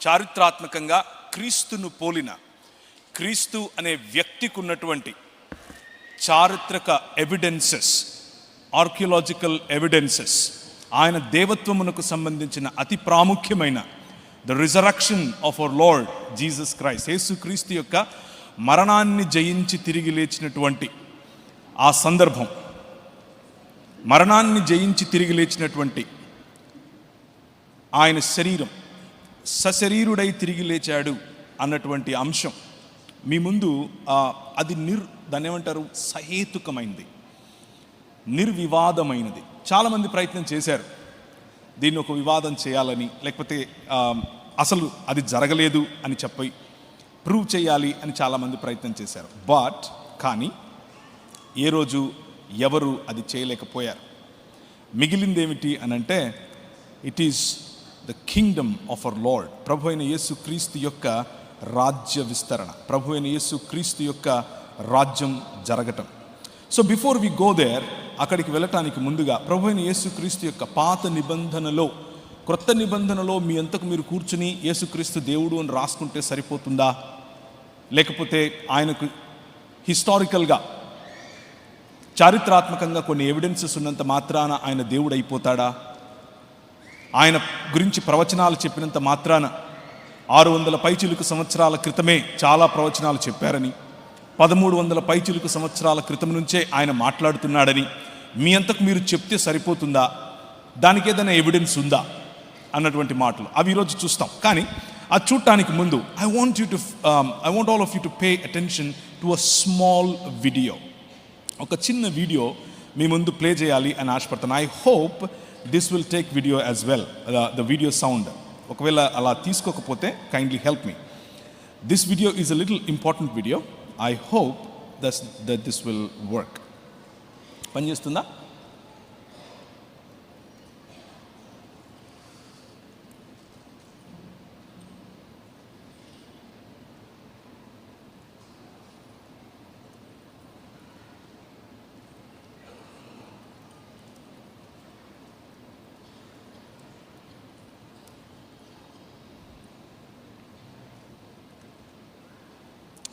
చారిత్రాత్మకంగా క్రీస్తును పోలిన, క్రీస్తు అనే వ్యక్తికి ఉన్నటువంటి చారిత్రక ఎవిడెన్సెస్, ఆర్కియలాజికల్ ఎవిడెన్సెస్, ఆయన దేవత్వమునకు సంబంధించిన అతి ప్రాముఖ్యమైన the resurrection of our lord Jesus Christ, యేసుక్రీస్తు యొక్క మరణాన్ని జయించి తిరిగి లేచినటువంటి ఆ సందర్భం, మరణాన్ని జయించి తిరిగి లేచినటువంటి ఆయన శరీరం సశరీరుడై తిరిగి లేచాడు అన్నటువంటి అంశం మీ ముందు అది దాన్ని ఏమంటారు, సహేతుకమైనది, నిర్వివాదమైనది. చాలామంది ప్రయత్నం చేశారు దీన్ని ఒక వివాదం చేయాలని, లేకపోతే అసలు అది జరగలేదు అని చెప్పి ప్రూవ్ చేయాలి అని చాలామంది ప్రయత్నం చేశారు. కానీ ఏ రోజు ఎవరు అది చేయలేకపోయారు. మిగిలిందేమిటి అని అంటే, it is the kingdom of our Lord, ప్రభు అయిన యేసు క్రీస్తు యొక్క రాజ్య విస్తరణ, ప్రభు అయిన యేసు క్రీస్తు యొక్క రాజ్యం జరగటం. So before we go there, అక్కడికి వెళ్ళటానికి ముందుగా ప్రభు అయిన యేసు క్రీస్తు యొక్క పాత నిబంధనలో, క్రొత్త నిబంధనలో మీ అంతకు మీరు కూర్చుని యేసుక్రీస్తు దేవుడు అని రాసుకుంటే సరిపోతుందా, లేకపోతే ఆయనకు హిస్టారికల్గా చారిత్రాత్మకంగా కొన్ని ఎవిడెన్సెస్ ఉన్నంత మాత్రాన ఆయన దేవుడు అయిపోతాడా, ఆయన గురించి ప్రవచనాలు చెప్పినంత మాత్రాన 600 పైచిలుకు సంవత్సరాల క్రితమే చాలా ప్రవచనాలు చెప్పారని, 1300 పైచిలుకు సంవత్సరాల క్రితం నుంచే ఆయన మాట్లాడుతున్నాడని మీ అంతకు మీరు చెప్తే సరిపోతుందా, దానికి ఏదైనా ఎవిడెన్స్ ఉందా అన్నటువంటి మాటలు అవి ఈరోజు చూస్తాం. కానీ అది చూడటానికి ముందు I want all of you to pay attention to a small video. ఒక చిన్న వీడియో మీ ముందు ప్లే చేయాలి అని ఆశపడతాను. I hope this will take video as well, the video sound. ఒకవేళ అలా తీసుకోకపోతే kindly help me. This video is a little important video. I hope that this will work. పనిచేస్తుందా?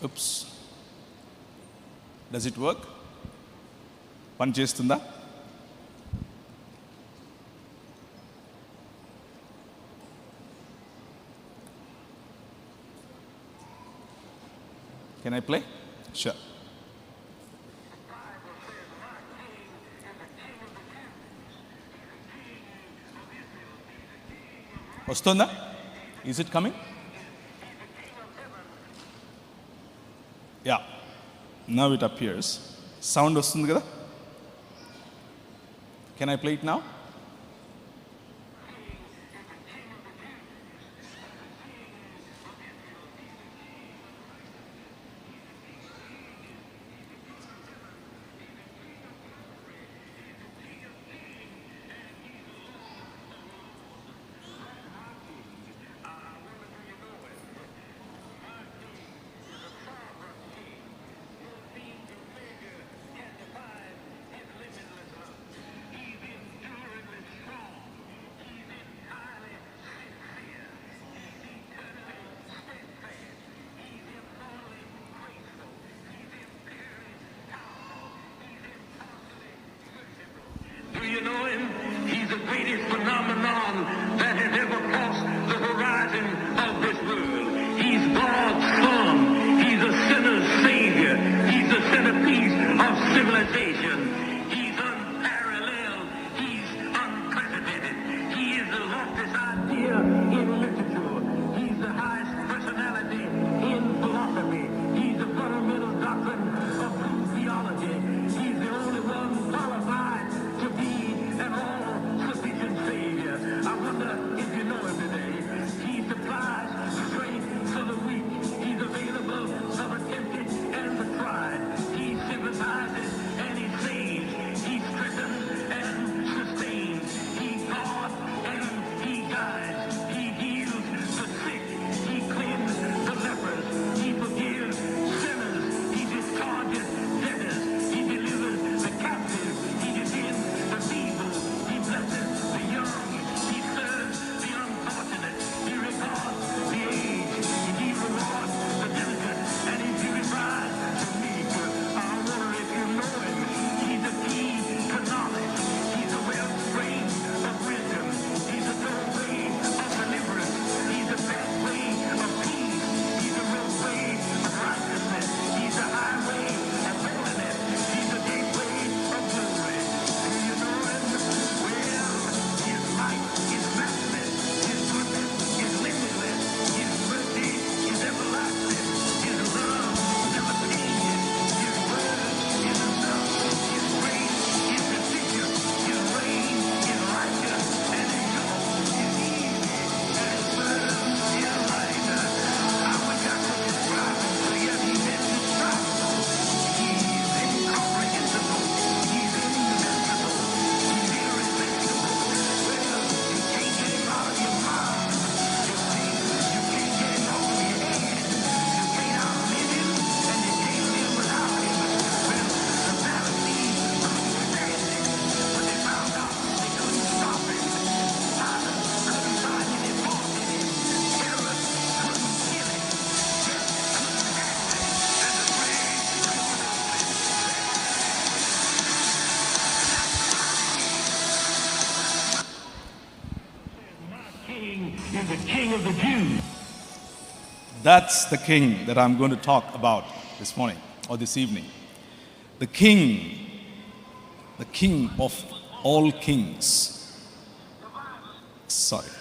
Oops. Does it work? పని చేస్తుందా? Can I play? Sure. వస్తుందా? Is it coming? Yeah, now it appears. Sound వస్తుంది కదా? Can I play it now? the Jew. That's the king that I'm going to talk about this morning or this evening. The king of all kings. Sorry.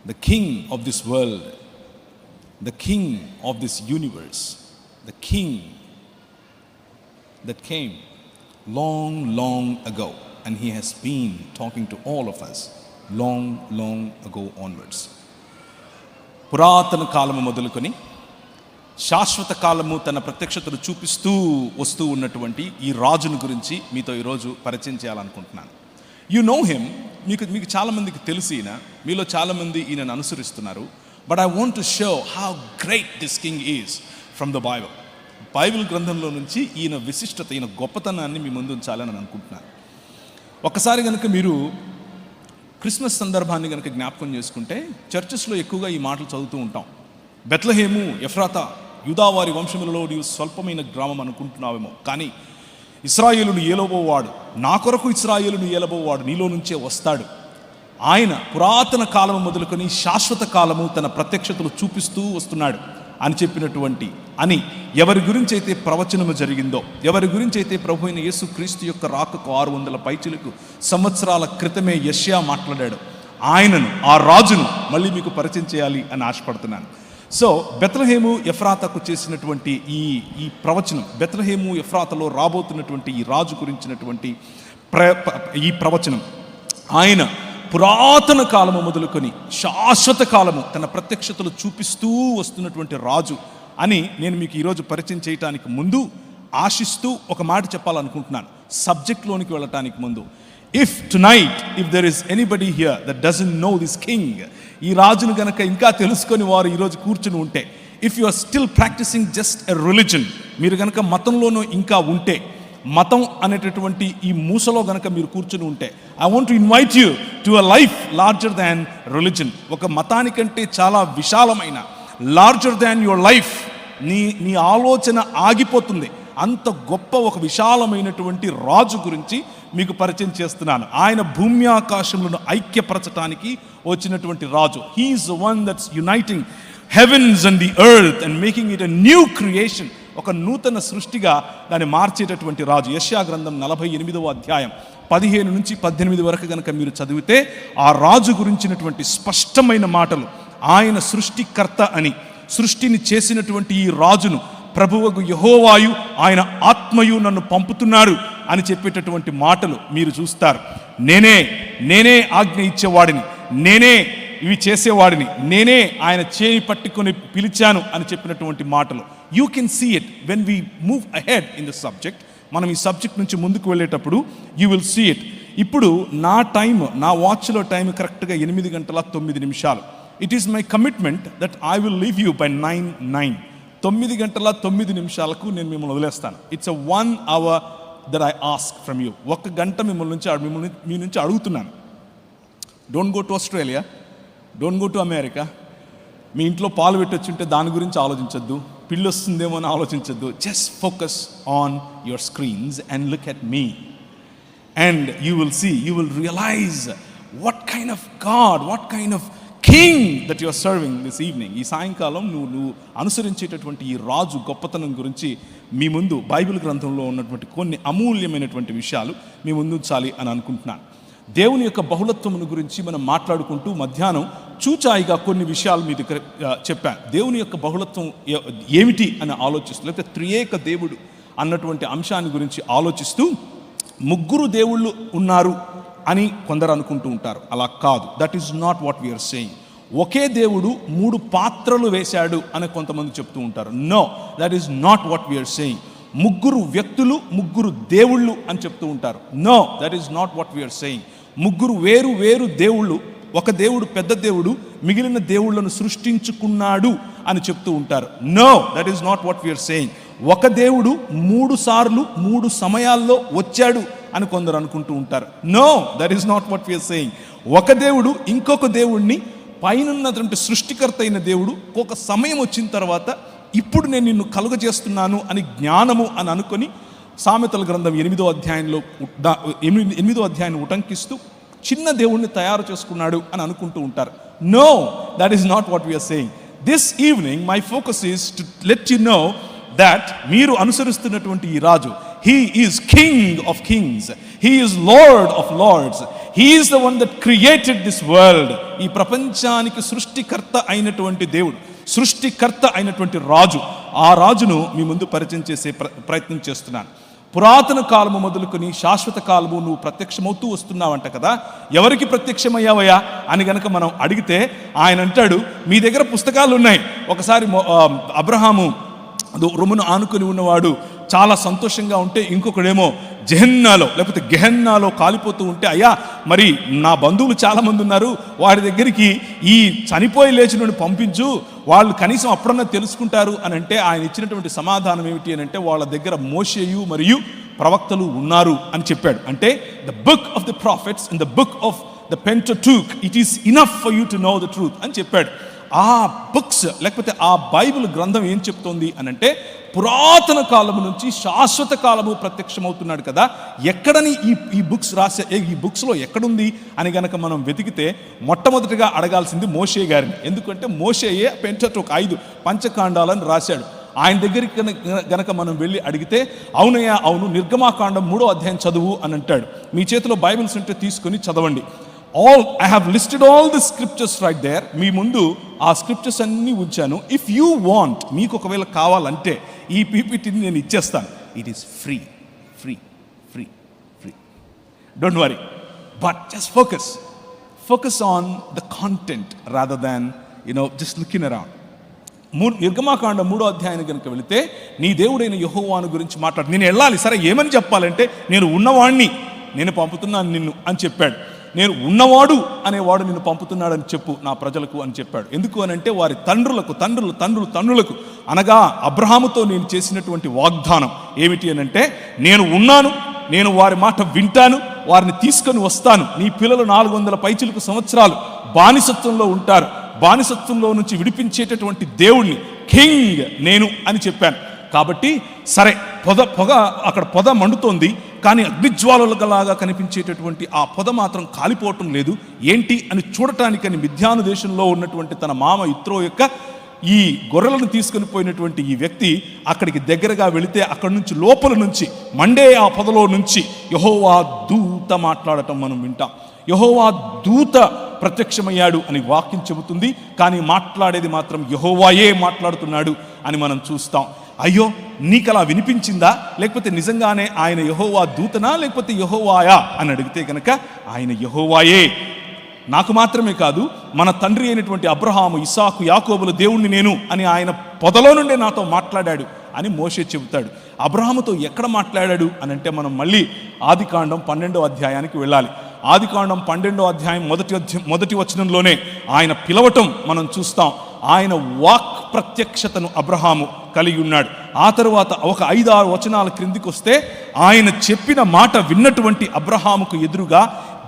The king of this world, the king of this universe, the king that came long ago, and he has been talking to all of us long ago onwards. పురాతన కాలము మొదలుకొని శాశ్వత కాలము తన ప్రత్యక్షతను చూపిస్తూ వస్తూ ఉన్నటువంటి ఈ రాజును గురించి మీతో ఈరోజు పరిచయం చేయాలనుకుంటున్నాను. యు నో హిమ్, మీకు చాలామందికి తెలిసి ఈయన, మీలో చాలామంది ఈయనను అనుసరిస్తున్నారు. But I want to show how great this king is from the Bible. Bible గ్రంథంలో నుంచి ఈయన విశిష్టత, ఈయన గొప్పతనాన్ని మీ ముందు ఉంచాలని నేను అనుకుంటున్నాను. ఒక్కసారి కనుక మీరు క్రిస్మస్ సందర్భాన్ని కనుక జ్ఞాపకం చేసుకుంటే చర్చెస్లో ఎక్కువగా ఈ మాటలు చదువుతూ ఉంటాం. బెత్లెహేము ఎఫ్రాతా, యూదావారి వంశములలో నీవు స్వల్పమైన గ్రామం అనుకుంటున్నావేమో, కానీ ఇశ్రాయేలును ఏలబోవాడు, నా కొరకు ఇశ్రాయేలును ఏలబోవాడు నీలో నుంచే వస్తాడు. ఆయన పురాతన కాలము మొదలుకొని శాశ్వత కాలము తన ప్రత్యక్షతలు చూపిస్తూ వస్తున్నాడు అని చెప్పినటువంటి, అని ఎవరి గురించి అయితే ప్రవచనము జరిగిందో, ఎవరి గురించి అయితే ప్రభు అయిన యేసు క్రీస్తు యొక్క రాకకు 600 పైచిలకు సంవత్సరాల క్రితమే యెషయా మాట్లాడాడు, ఆయనను, ఆ రాజును మళ్ళీ మీకు పరిచయం చేయాలి అని ఆశపడుతున్నాను. సో బెత్లెహేము ఎఫ్రాతాకు చేసినటువంటి ఈ ప్రవచనం, బెత్లెహేము ఎఫ్రాతాలో రాబోతున్నటువంటి ఈ రాజు గురించినటువంటి ఈ ప్రవచనం, ఆయన పురాతన కాలము మొదలుకొని శాశ్వత కాలము తన ప్రత్యక్షతలు చూపిస్తూ వస్తున్నటువంటి రాజు అని నేను మీకు ఈరోజు పరిచయం చేయటానికి ముందు ఆశిస్తూ ఒక మాట చెప్పాలనుకుంటున్నాను. సబ్జెక్ట్లోనికి వెళ్ళటానికి ముందు, if there is anybody here that doesn't know this king, ఈ రాజును గనక ఇంకా తెలుసుకొని వారు ఈరోజు కూర్చుని ఉంటే, if you are still practising just a religion, మీరు గనక మతంలోనూ ఇంకా ఉంటే, మతం అనేటటువంటి ఈ మూసలో గనక మీరు కూర్చుని ఉంటే, I want to invite you to a life larger than religion. ఒక మతానికంటే చాలా విశాలమైన, లార్జర్ దాన్ యువర్ లైఫ్, నీ ఆలోచన ఆగిపోతుంది, అంత గొప్ప ఒక విశాలమైనటువంటి రాజు గురించి మీకు పరిచయం చేస్తున్నాను. ఆయన భూమి ఆకాశములను ఐక్యపరచడానికి వచ్చినటువంటి రాజు. He is the one that's uniting heavens and the earth and making it a new creation, ఒక నూతన సృష్టిగా దాన్ని మార్చేటటువంటి రాజు. యెషయా గ్రంథం 48వ అధ్యాయం 15 నుంచి 18 వరకు కనుక మీరు చదివితే ఆ రాజు గురించినటువంటి స్పష్టమైన మాటలు, ఆయన సృష్టికర్త అని, సృష్టిని చేసినటువంటి ఈ రాజును ప్రభువగు యెహోవాయు ఆయన ఆత్మయు నన్ను పంపుతున్నారు అని చెప్పేటటువంటి మాటలు మీరు చూస్తారు. నేనే ఆజ్ఞ ఇచ్చేవాడిని, నేనే ఇవి చేసేవాడిని, నేనే ఆయన చేయి పట్టుకొని పిలిచాను అని చెప్పినటువంటి మాటలు. You can see it when we move ahead in the subject. మనం ఈ సబ్జెక్ట్ నుంచి ముందుకు వెళ్ళేటప్పుడు యూ విల్ సీ ఇట్. ఇప్పుడు నా వాచ్లో టైం కరెక్ట్గా 8:09. It is my commitment that I will leave you by 9. 9:09 నేను మిమ్మల్ని వదిలేస్తాను. It's a 1 hour that I ask from you. 1 గంట మీ నుంచి అడుగుతున్నాను. Don't go to Australia, don't go to America. మీ ఇంట్లో పాలు పెట్టొచ్చుంటే దాని గురించి ఆలోచించద్దు, పిల్లి వస్తుందేమో అని ఆలోచించద్దు. Just focus on your screens and look at me and you will see, you will realize what kind of God, what kind of king that you are serving this evening. ఈ సాయంకాలం నువ్వు అనుసరించేటటువంటి ఈ రాజు గొప్పతనం గురించి మీ ముందు బైబిల్ గ్రంథంలో ఉన్నటువంటి కొన్ని అమూల్యమైనటువంటి విషయాలు మీ ముందు ఉంచాలి అని అనుకుంటున్నాను. దేవుని యొక్క బహుళత్వమును గురించి మనం మాట్లాడుకుంటూ మధ్యాహ్నం చూచాయిగా కొన్ని విషయాలు మీ దగ్గర చెప్పాను. దేవుని యొక్క బహుళత్వం ఏమిటి అని ఆలోచిస్తూ, లేకపోతే త్రియేక దేవుడు అన్నటువంటి అంశాన్ని గురించి ఆలోచిస్తూ, 3 దేవుళ్ళు ఉన్నారు అని కొందరు అనుకుంటూ ఉంటారు. అలా కాదు. That is not what we're saying. ఒకే దేవుడు 3 పాత్రలు వేశాడు అని కొంతమంది చెప్తూ ఉంటారు. No, that is not what we're saying. 3 వ్యక్తులు, 3 దేవుళ్ళు అని చెప్తూ ఉంటారు. No, that is not what we're saying. 3 వేరు దేవుళ్ళు, ఒక దేవుడు పెద్ద దేవుడు మిగిలిన దేవుళ్లను సృష్టించుకున్నాడు అని చెప్తూ ఉంటారు. No, that is not what we're saying. ఒక దేవుడు 3 సార్లు 3 సమయాల్లో వచ్చాడు అని కొందరు అనుకుంటూ ఉంటారు. No, that is not what we're saying. ఒక దేవుడు ఇంకొక దేవుడిని, పైనున్నటువంటి సృష్టికర్త అయిన దేవుడు ఒక సమయం వచ్చిన తర్వాత ఇప్పుడు నేను నిన్ను కలుగజేస్తున్నాను అని జ్ఞానము అని అనుకొని సామెతల గ్రంథం 8వ అధ్యాయాన్ని ఉటంకిస్తూ చిన్న దేవుణ్ణి తయారు చేసుకున్నాడు అని అనుకుంటూ ఉంటారు. No, that is not what we are saying. This evening my focus is to let you know that మీరు అనుసరిస్తున్నటువంటి ఈ రాజు, he is king of kings, he is lord of lords, he is the one that created this world. ఈ ప్రపంచానికి సృష్టికర్త అయినటువంటి దేవుడు, సృష్టికర్త అయినటువంటి రాజు, ఆ రాజును మీ ముందు పరిచయం చేసే ప్రయత్నం చేస్తున్నాను. పురాతన కాలము మొదలుకొని శాశ్వత కాలము నువ్వు ప్రత్యక్షమవుతూ వస్తున్నావంట కదా, ఎవరికి ప్రత్యక్షమయ్యావయ్యా అని గనక మనం అడిగితే ఆయన అంటాడు, మీ దగ్గర పుస్తకాలు ఉన్నాయి. ఒకసారి అబ్రహాము రొమ్మును ఆనుకొని ఉన్నవాడు చాలా సంతోషంగా ఉంటే, ఇంకొకడేమో జెహన్నాలో లేకపోతే గెహన్నాలో కాలిపోతూ ఉంటే, అయ్యా మరి నా బంధువులు చాలామంది ఉన్నారు, వారి దగ్గరికి ఈ చనిపోయి లేచినోడిని పంపించు, వాళ్ళు కనీసం అప్పుడన్నా తెలుసుకుంటారు అని అంటే ఆయన ఇచ్చినటువంటి సమాధానం ఏమిటి అని అంటే, వాళ్ళ దగ్గర మోషేయు మరియు ప్రవక్తలు ఉన్నారు అని చెప్పాడు. అంటే the book of the prophets and the book of the Pentateuch, it is enough for you to know the truth అని చెప్పాడు. ఆ బుక్స్ లేకపోతే ఆ బైబిల్ గ్రంథం ఏం చెప్తోంది అని అంటే, పురాతన కాలము నుంచి శాశ్వత కాలము ప్రత్యక్షమవుతున్నాడు కదా, ఎక్కడని ఈ బుక్స్ రాసే, ఈ బుక్స్లో ఎక్కడుంది అని గనక మనం వెతికితే మొట్టమొదటిగా అడగాల్సింది మోషే గారిని. ఎందుకంటే మోషేయే పెంటటూక్ 5 పంచకాండాలను రాశాడు. ఆయన దగ్గరికి గనక మనం వెళ్ళి అడిగితే, అవునయ్యా అవును, నిర్గమాకాండం 3వ అధ్యాయం చదువు అని అంటాడు. మీ చేతిలో బైబిల్స్ ఉంటే తీసుకొని చదవండి. I have listed all the scriptures right there. మీ ముందు ఆ స్క్రిప్చర్స్ అన్నీ ఉంచాను. ఇఫ్ యూ వాంట్, మీకు ఒకవేళ కావాలంటే ఈ పీపీటీని నేను ఇచ్చేస్తాను. It is free free free free, don't worry, but just focus on the content rather than just looking around. నిర్గమాకాండం 3వ అధ్యాయానికి కనుక వెళితే, నీ దేవుడైన యెహోవాను గురించి మాట్లాడు. నేను వెళ్ళాలి, సరే ఏమని చెప్పాలంటే, నేను ఉన్నవాణ్ణి, నేను పంపుతున్నాను నిన్ను అని చెప్పాడు. నేను ఉన్నవాడు అనేవాడు నిన్ను పంపుతున్నాడని చెప్పు నా ప్రజలకు అని చెప్పాడు. ఎందుకు అని అంటే, వారి తండ్రులకు అనగా అబ్రహాముతో నేను చేసినటువంటి వాగ్దానం ఏమిటి అని అంటే, నేను ఉన్నాను, నేను వారి మాట వింటాను, వారిని తీసుకొని వస్తాను, నీ పిల్లలు 400 పైచిలుకు సంవత్సరాలు బానిసత్వంలో ఉంటారు, బానిసత్వంలో నుంచి విడిపించేటటువంటి దేవుణ్ణి, కింగ్ నేను అని చెప్పాను. కాబట్టి సరే, అక్కడ పొద మండుతోంది, కానీ అగ్నిజ్వాలలాగా కనిపించేటటువంటి ఆ పొద మాత్రం కాలిపోవటం లేదు. ఏంటి అని చూడటానికని మిద్యాను దేశంలో ఉన్నటువంటి తన మామ ఇత్రో యొక్క ఈ గొర్రెలను తీసుకొని పోయినటువంటి ఈ వ్యక్తి అక్కడికి దగ్గరగా వెళితే, అక్కడి నుంచి లోపల నుంచి మండే ఆ పొదలో నుంచి యెహోవా దూత మాట్లాడటం మనం వింటాం. యెహోవా దూత ప్రత్యక్షమయ్యాడు అని వాక్యం చెబుతుంది, కానీ మాట్లాడేది మాత్రం యెహోవాయే మాట్లాడుతున్నాడు అని మనం చూస్తాం. అయ్యో, నీకలా వినిపించిందా, లేకపోతే నిజంగానే ఆయన యెహోవా దూతనా, లేకపోతే యెహోవాయా అని అడిగితే కనుక ఆయన యెహోవాయే. నాకు మాత్రమే కాదు, మన తండ్రి అయినటువంటి అబ్రహాము, ఇస్సాకు, యాకోబుల దేవుణ్ణి నేను అని ఆయన పొదలో నుండే నాతో మాట్లాడాడు అని మోషే చెబుతాడు. అబ్రహాముతో ఎక్కడ మాట్లాడాడు అని అంటే, మనం మళ్ళీ ఆదికాండం 12వ అధ్యాయానికి వెళ్ళాలి. ఆదికాండం 12వ అధ్యాయం మొదటి వచనంలోనే ఆయన పిలవటం మనం చూస్తాం. ఆయన వాక్ ప్రత్యక్షతను అబ్రహాము కలిగి ఉన్నాడు. ఆ తరువాత ఒక 5-6 వచనాల క్రిందికి వస్తే, ఆయన చెప్పిన మాట విన్నటువంటి అబ్రహాముకు ఎదురుగా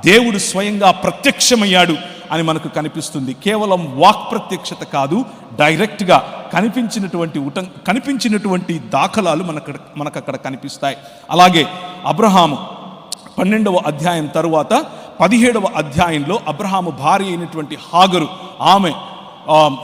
దేవుడు స్వయంగా ప్రత్యక్షమయ్యాడు అని మనకు కనిపిస్తుంది. కేవలం వాక్ ప్రత్యక్షత కాదు, డైరెక్ట్గా కనిపించినటువంటి దాఖలాలు మనకు అక్కడ కనిపిస్తాయి. అలాగే అబ్రహాము 12వ అధ్యాయం తరువాత 17వ అధ్యాయంలో అబ్రహాము భార్య అయినటువంటి హాగరు, ఆమె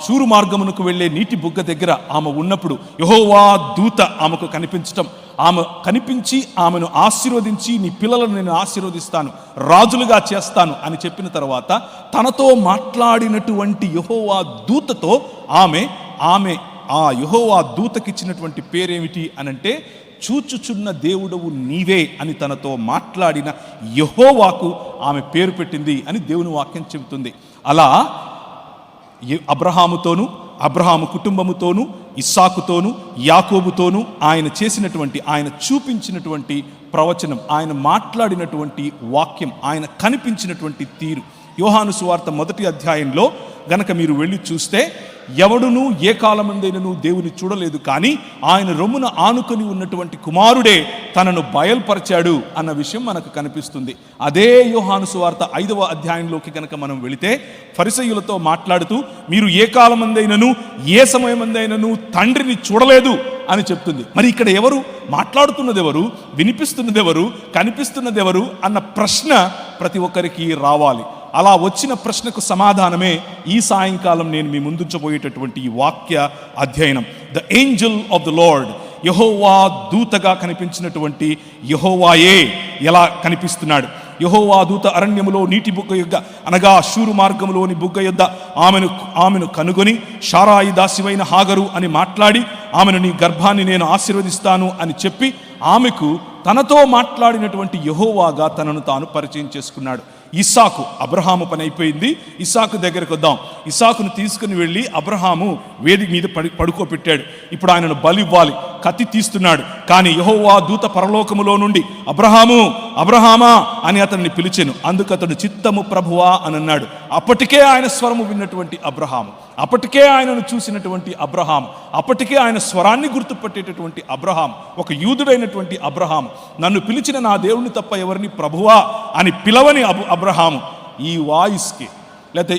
సూరు మార్గమునకు వెళ్ళే నీటి బుగ్గ దగ్గర ఆమె ఉన్నప్పుడు యెహోవా దూత ఆమెకు కనిపించటం, ఆమె కనిపించి ఆమెను ఆశీర్వదించి, నీ పిల్లలను నేను ఆశీర్వదిస్తాను, రాజులుగా చేస్తాను అని చెప్పిన తర్వాత, తనతో మాట్లాడినటువంటి యెహోవా దూతతో ఆమె ఆ యెహోవా దూతకిచ్చినటువంటి పేరేమిటి అనంటే, చూచుచున్న దేవుడవు నీవే అని తనతో మాట్లాడిన యెహోవాకు ఆమె పేరు పెట్టింది అని దేవుని వాక్యం చెబుతుంది. అలా అబ్రహాముతోనూ, అబ్రహాము కుటుంబముతోనూ, ఇస్సాకుతోనూ, యాకోబుతోనూ ఆయన చూపించినటువంటి ప్రవచనం, ఆయన మాట్లాడినటువంటి వాక్యం, ఆయన కనిపించినటువంటి తీరు. యోహాను సువార్త 1వ అధ్యాయంలో గనక మీరు వెళ్ళి చూస్తే, ఎవడునూ ఏ కాలమందైనను దేవుని చూడలేదు, కానీ ఆయన రొమ్మున ఆనుకొని ఉన్నటువంటి కుమారుడే తనను బయల్పరిచాడు అన్న విషయం మనకు కనిపిస్తుంది. అదే యోహాను సువార్త 5వ అధ్యాయంలోకి కనుక మనం వెళితే, ఫరిసయ్యులతో మాట్లాడుతూ, మీరు ఏ కాలమందైనను ఏ సమయమందైనను తండ్రిని చూడలేదు అని చెప్తుంది. మరి ఇక్కడ ఎవరు మాట్లాడుతున్నది, ఎవరు వినిపిస్తున్నది, ఎవరు కనిపిస్తున్నది ఎవరు అన్న ప్రశ్న ప్రతి ఒక్కరికి రావాలి. అలా వచ్చిన ప్రశ్నకు సమాధానమే ఈ సాయంకాలం నేను మీ ముందుంచబోయేటటువంటి ఈ వాక్య అధ్యయనం. The angel of the Lord, Yehova దూతగా కనిపించినటువంటి యెహోవాయే ఎలా కనిపిస్తున్నాడు? యెహోవా దూత అరణ్యములో నీటి బుగ్గ యొద్ద, అనగా అష్షూరు మార్గములోని బుగ్గ యొద్ద ఆమెను కనుగొని, షారాయి దాసివైన హాగరు అని మాట్లాడి, ఆమెను నీ గర్భాన్ని నేను ఆశీర్వదిస్తాను అని చెప్పి ఆమెకు తనతో మాట్లాడినటువంటి యెహోవాగా తనను తాను పరిచయం చేసుకున్నాడు. ఇస్సాకు, అబ్రహాము పని అయిపోయింది, ఇస్సాకు దగ్గరకు వద్దాం. ఇస్సాకును తీసుకుని వెళ్ళి అబ్రహాము వేదిక మీద పడుకోబెట్టాడు. ఇప్పుడు ఆయనను బలి ఇవ్వాలి, కత్తి తీస్తున్నాడు. కానీ యెహోవా దూత పరలోకములో నుండి అబ్రహాము, అబ్రహామా అని అతన్ని పిలిచెను. అందుకు అతడు చిత్తము ప్రభువా అని అన్నాడు. అప్పటికే ఆయన స్వరము విన్నటువంటి అబ్రహాము, అప్పటికే ఆయనను చూసినటువంటి అబ్రహాము, అప్పటికే ఆయన స్వరాన్ని గుర్తుపట్టేటటువంటి అబ్రహాము, ఒక యూదుడైనటువంటి అబ్రహాము, నన్ను పిలిచిన నా దేవుని తప్ప ఎవరిని ప్రభువా అని పిలవని అబ్రహాము ఈ వాయిస్కి, లేకపోతే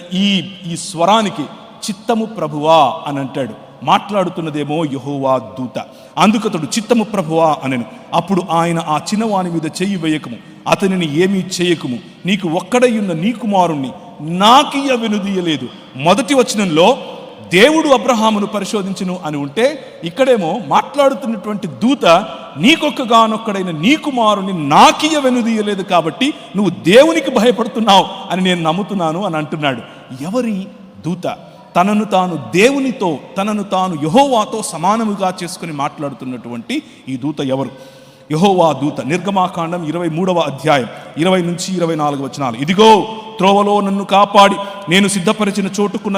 ఈ స్వరానికి చిత్తము ప్రభువా అని అంటాడు. మాట్లాడుతున్నదేమో యెహోవా దూత. అందుకతడు చిత్తము ప్రభువా అనెను. అప్పుడు ఆయన, ఆ చిన్నవాని మీద చెయ్యి వేయకము, అతనిని ఏమీ చేయకము, నీకు ఒక్కడయ్యున్న నీ కుమారుణ్ణి నాకియ్య వెనుదీయలేదు. మొదటి వచనంలో దేవుడు అబ్రహామును పరిశోధించును అని ఉంటే, ఇక్కడేమో మాట్లాడుతున్నటువంటి దూత నీకొక్కగానొక్కడైన నీ కుమారుని నాకియ్య వెనుదీయలేదు కాబట్టి నువ్వు దేవునికి భయపడుతున్నావు అని నేను నమ్ముతున్నాను అని అంటున్నాడు. ఎవరి దూత? తనను తాను దేవునితో, తనను తాను యెహోవాతో సమానముగా చేసుకుని మాట్లాడుతున్నటువంటి ఈ దూత ఎవరు? యెహోవా దూత. నిర్గమాకాండం 23వ అధ్యాయం 20 నుంచి 24 వచనాలు. ఇదిగో, త్రోవలో నన్ను కాపాడి నేను సిద్ధపరిచిన చోటుకు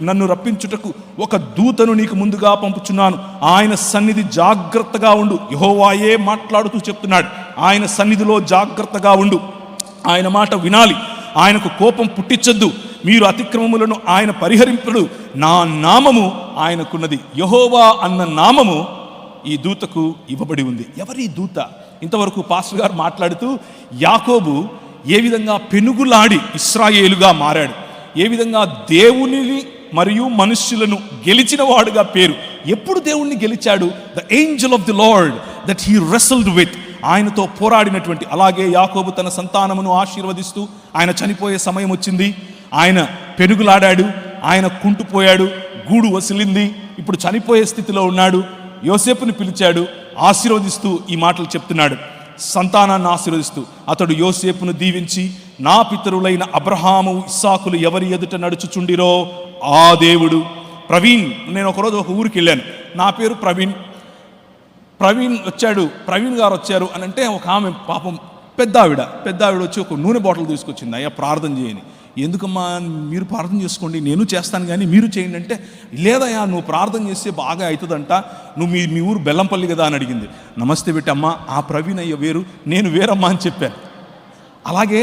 నన్ను రప్పించుటకు ఒక దూతను నీకు ముందుగా పంపుచున్నాను. ఆయన సన్నిధి జాగ్రత్తగా ఉండు. యెహోవాయే మాట్లాడుతూ చెప్తున్నాడు. ఆయన సన్నిధిలో జాగ్రత్తగా ఉండు, ఆయన మాట వినాలి, ఆయనకు కోపం పుట్టించొద్దు, మీరు అతిక్రమములను ఆయన పరిహరింపుడు, నా నామము ఆయనకున్నది. యెహోవా అన్న నామము ఈ దూతకు ఇవ్వబడి ఉంది. ఎవరి దూత? ఇంతవరకు పాస్టర్ గారు మాట్లాడుతూ యాకోబు ఏ విధంగా పెనుగులాడి ఇశ్రాయేలుగా మారాడు, ఏ విధంగా దేవునిని మరియు మనుష్యులను గెలిచిన వాడుగా పేరు. ఎప్పుడు దేవుణ్ణి గెలిచాడు? The angel of the lord that he wrestled with, ఆయనతో పోరాడినటువంటి. అలాగే యాకోబు తన సంతానమును ఆశీర్వదిస్తూ, ఆయన చనిపోయే సమయం వచ్చింది, ఆయన పెనుగులాడాడు, ఆయన కుంటుపోయాడు, గూడు వసిలింది, ఇప్పుడు చనిపోయే స్థితిలో ఉన్నాడు. యోసేపుని పిలిచాడు, ఆశీర్వదిస్తూ ఈ మాటలు చెప్తున్నాడు, సంతానాన్ని ఆశీర్వదిస్తూ. అతడు యోసేపును దీవించి, నా పితరులైన అబ్రహాము ఇస్సాకులు ఎవరి ఎదుట నడుచుచుండిరో ఆ దేవుడు. ప్రవీణ్, నేను ఒకరోజు ఒక ఊరికి వెళ్ళాను, నా పేరు ప్రవీణ్ వచ్చాడు, ప్రవీణ్ గారు వచ్చారు అని అంటే, ఒక ఆమె పాపం పెద్ద ఆవిడ వచ్చి ఒక నూనె బాటిల్ తీసుకొచ్చింది. అయ్యా ప్రార్థన చేయని. ఎందుకమ్మా, మీరు ప్రార్థన చేసుకోండి, నేను చేస్తాను కానీ మీరు చేయండి అంటే, లేదయ్యా నువ్వు ప్రార్థన చేస్తే బాగా అవుతుందంట, నువ్వు మీ ఊరు బెల్లంపల్లి కదా అని అడిగింది. నమస్తే బిట్టమ్మా, ఆ ప్రవీణ్ అయ్య వేరు, నేను వేరమ్మా అని చెప్పాను. అలాగే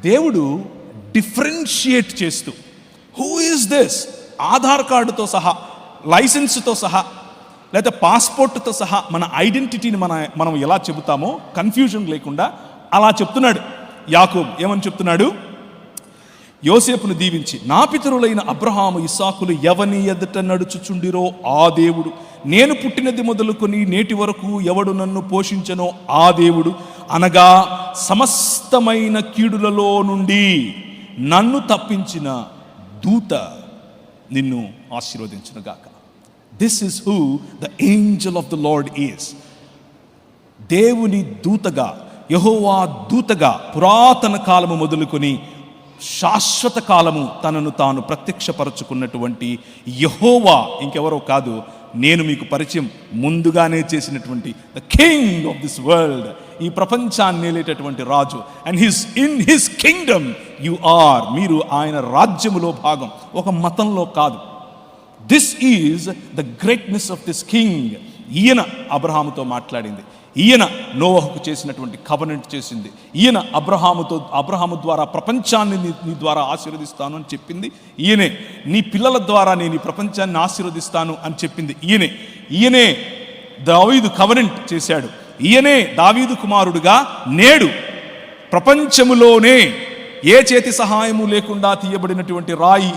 దేవుడు డిఫరెన్షియేట్ చేస్తూ, హూ ఈజ్ దిస్, ఆధార్ కార్డుతో సహా, లైసెన్స్తో సహా, లేకపోతే పాస్పోర్ట్తో సహా మన ఐడెంటిటీని మనం ఎలా చెబుతామో కన్ఫ్యూజన్ లేకుండా అలా చెప్తున్నాడు యాకోబు. ఏమని చెప్తున్నాడు? యోసేపును దీవించి, నా పితరులైన అబ్రహాము ఇస్సాకులు ఎవని ఎదుట నడుచుచుండిరో ఆ దేవుడు, నేను పుట్టినది మొదలుకొని నేటి వరకు ఎవడు నన్ను పోషించనో ఆ దేవుడు, అనగా సమస్తమైన కీడులలో నుండి నన్ను తప్పించిన దూత నిన్ను ఆశీర్వదించునుగాక. This is who the angel of the lord is. దేవుని దూతగా, యెహోవా దూతగా పురాతన కాలము మొదలుకొని శాశ్వత కాలము తనను తాను ప్రత్యక్షపరచుకున్నటువంటి యెహోవా ఇంకెవరో కాదు, నేను మీకు పరిచయం ముందుగానే చేసినటువంటి the king of this world, ఈ ప్రపంచాన్ని నేలేటటువంటి రాజు. And in his kingdom you are, మీరు ఆయన రాజ్యములో భాగం, ఒక మతంలో కాదు. This is the greatness of this king. ఈయన అబ్రహాముతో మాట్లాడింది, ఈయన నోవహుకు చేసినటువంటి కవెనెంట్ చేసింది, ఈయన అబ్రహాము ద్వారా ప్రపంచాన్ని నీ ద్వారా ఆశీర్వదిస్తాను అని చెప్పింది ఈయనే, నీ పిల్లల ద్వారా నేను ఈ ప్రపంచాన్ని ఆశీర్వదిస్తాను అని చెప్పింది ఈయనే దావీదు కవెనెంట్ చేశాడు. ఈయనే దావీదు కుమారుడుగా నేడు ప్రపంచములోనే ఏ చేతి సహాయము లేకుండా తీయబడినటువంటి రాయి